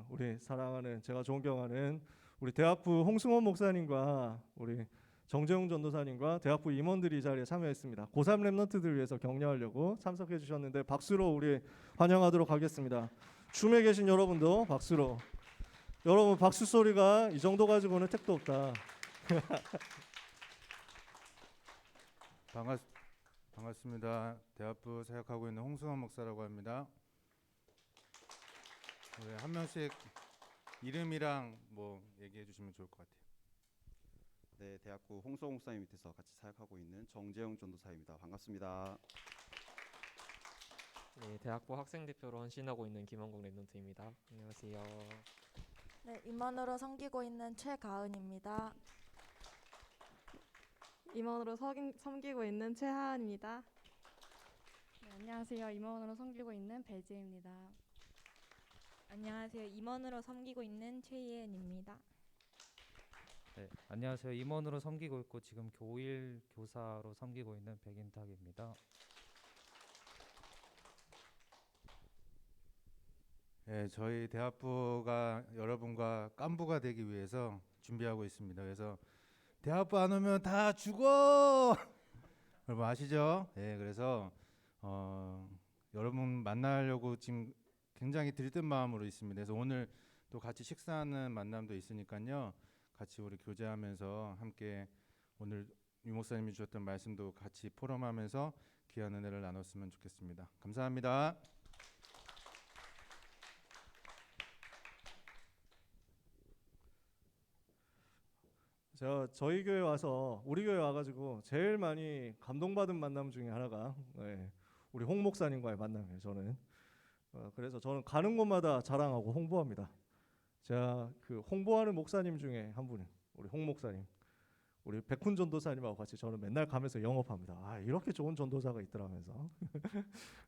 우리 사랑하는, 제가 존경하는 우리 대학부 홍승원 목사님과 우리 정재웅 전도사님과 대학부 임원들이 이 자리에 참여했습니다. 고3 랩런트들 위해서 격려하려고 참석해 주셨는데 박수로 우리 환영하도록 하겠습니다. 줌에 계신 여러분도 박수로. 여러분 박수 소리가 이 정도 가지고는 택도 없다. 반갑습니다. 대학부 사역하고 있는 홍승원 목사라고 합니다. 한 명씩 이름이랑 뭐 얘기해 주시면 좋을 것 같아요. 네, 대학부 홍성호 목사님 밑에서 같이 사역하고 있는 정재영 전도사입니다. 반갑습니다. 네, 대학부 학생대표로 헌신하고 있는 김원국 랩런트입니다. 안녕하세요. 네, 임원으로 섬기고 있는 최가은입니다. 임원으로 섬기고 있는 최하은입니다. 네, 안녕하세요. 임원으로 섬기고 있는 배지혜입니다. 안녕하세요. 임원으로 섬기고 있는 최희은입니다. 네, 안녕하세요. 임원으로 섬기고 있고 지금 고1 교사로 섬기고 있는 백인탁입니다. 네, 저희 대학부가 여러분과 깐부가 되기 위해서 준비하고 있습니다. 그래서 대학부 안 오면 다 죽어! 여러분 아시죠? 네, 그래서 여러분 만나려고 지금 굉장히 들뜬 마음으로 있습니다. 그래서 오늘 또 같이 식사하는 만남도 있으니까요. 같이 우리 교제하면서 함께 오늘 유 목사님이 주셨던 말씀도 같이 포럼하면서 귀한 은혜를 나눴으면 좋겠습니다. 감사합니다. 제가 저희 교회 와서 우리 교회 와가지고 제일 많이 감동받은 만남 중에 하나가 우리 홍 목사님과의 만남이에요. 저는 그래서 저는 가는 곳마다 자랑하고 홍보합니다. 제가 그 홍보하는 목사님 중에 한 분이 우리 홍 목사님, 우리 백훈 전도사님하고 같이 저는 맨날 가면서 영업합니다. 아, 이렇게 좋은 전도사가 있더라면서.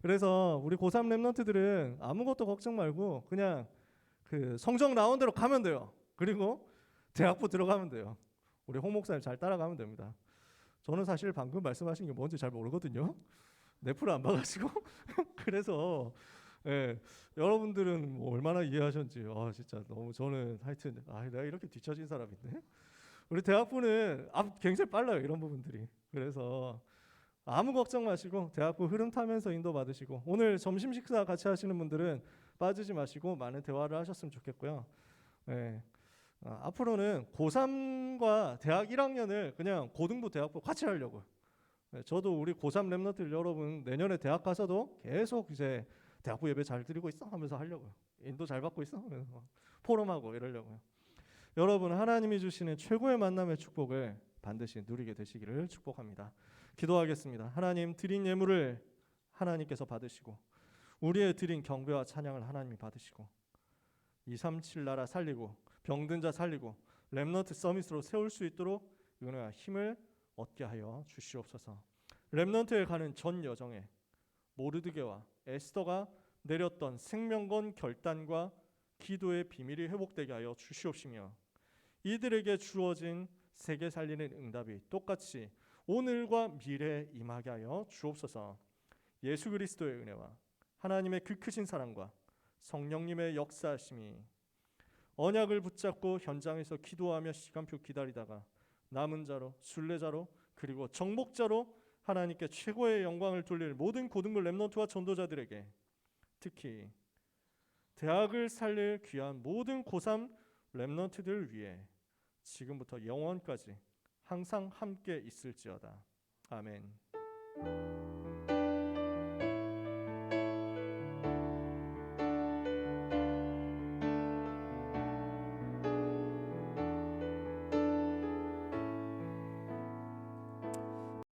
그래서 우리 고3 랩런트들은 아무것도 걱정 말고 그냥 그 성적 나온 대로 가면 돼요. 그리고 대학부 들어가면 돼요. 우리 홍 목사님 잘 따라가면 됩니다. 저는 사실 방금 말씀하신 게 뭔지 잘 모르거든요. 넷플을 안 봐가지고. 그래서 여러분들은 뭐 얼마나 이해하셨는지 진짜 너무 저는 하여튼 내가 이렇게 뒤처진 사람인데 우리 대학부는 굉장히 빨라요. 이런 부분들이. 그래서 아무 걱정 마시고 대학부 흐름 타면서 인도 받으시고 오늘 점심 식사 같이 하시는 분들은 빠지지 마시고 많은 대화를 하셨으면 좋겠고요. 앞으로는 고3과 대학 1학년을 그냥 고등부 대학부 같이 하려고요. 저도 우리 고3 랩런트들 여러분 내년에 대학 가서도 계속 이제 대학부 예배 잘 드리고 있어 하면서 하려고요. 인도 잘 받고 있어 하면서 포럼하고 이러려고요. 여러분 하나님이 주시는 최고의 만남의 축복을 반드시 누리게 되시기를 축복합니다. 기도하겠습니다. 하나님 드린 예물을 하나님께서 받으시고 우리의 드린 경배와 찬양을 하나님이 받으시고 237 나라 살리고 병든 자 살리고 랩넌트 서밋으로 세울 수 있도록 은혜와 힘을 얻게 하여 주시옵소서. 랩넌트에 가는 전 여정에 모르드게와 에스더가 내렸던 생명건 결단과 기도의 비밀이 회복되게 하여 주시옵시며 이들에게 주어진 세계 살리는 응답이 똑같이 오늘과 미래에 임하게 하여 주옵소서. 예수 그리스도의 은혜와 하나님의 그 크신 사랑과 성령님의 역사하심이 언약을 붙잡고 현장에서 기도하며 시간표 기다리다가 남은 자로 순례자로 그리고 정복자로 하나님께 최고의 영광을 돌릴 모든 고등부 랩넌트와 전도자들에게 특히 대학을 살릴 귀한 모든 고3 랩넌트들 위해 지금부터 영원까지 항상 함께 있을지어다. 아멘.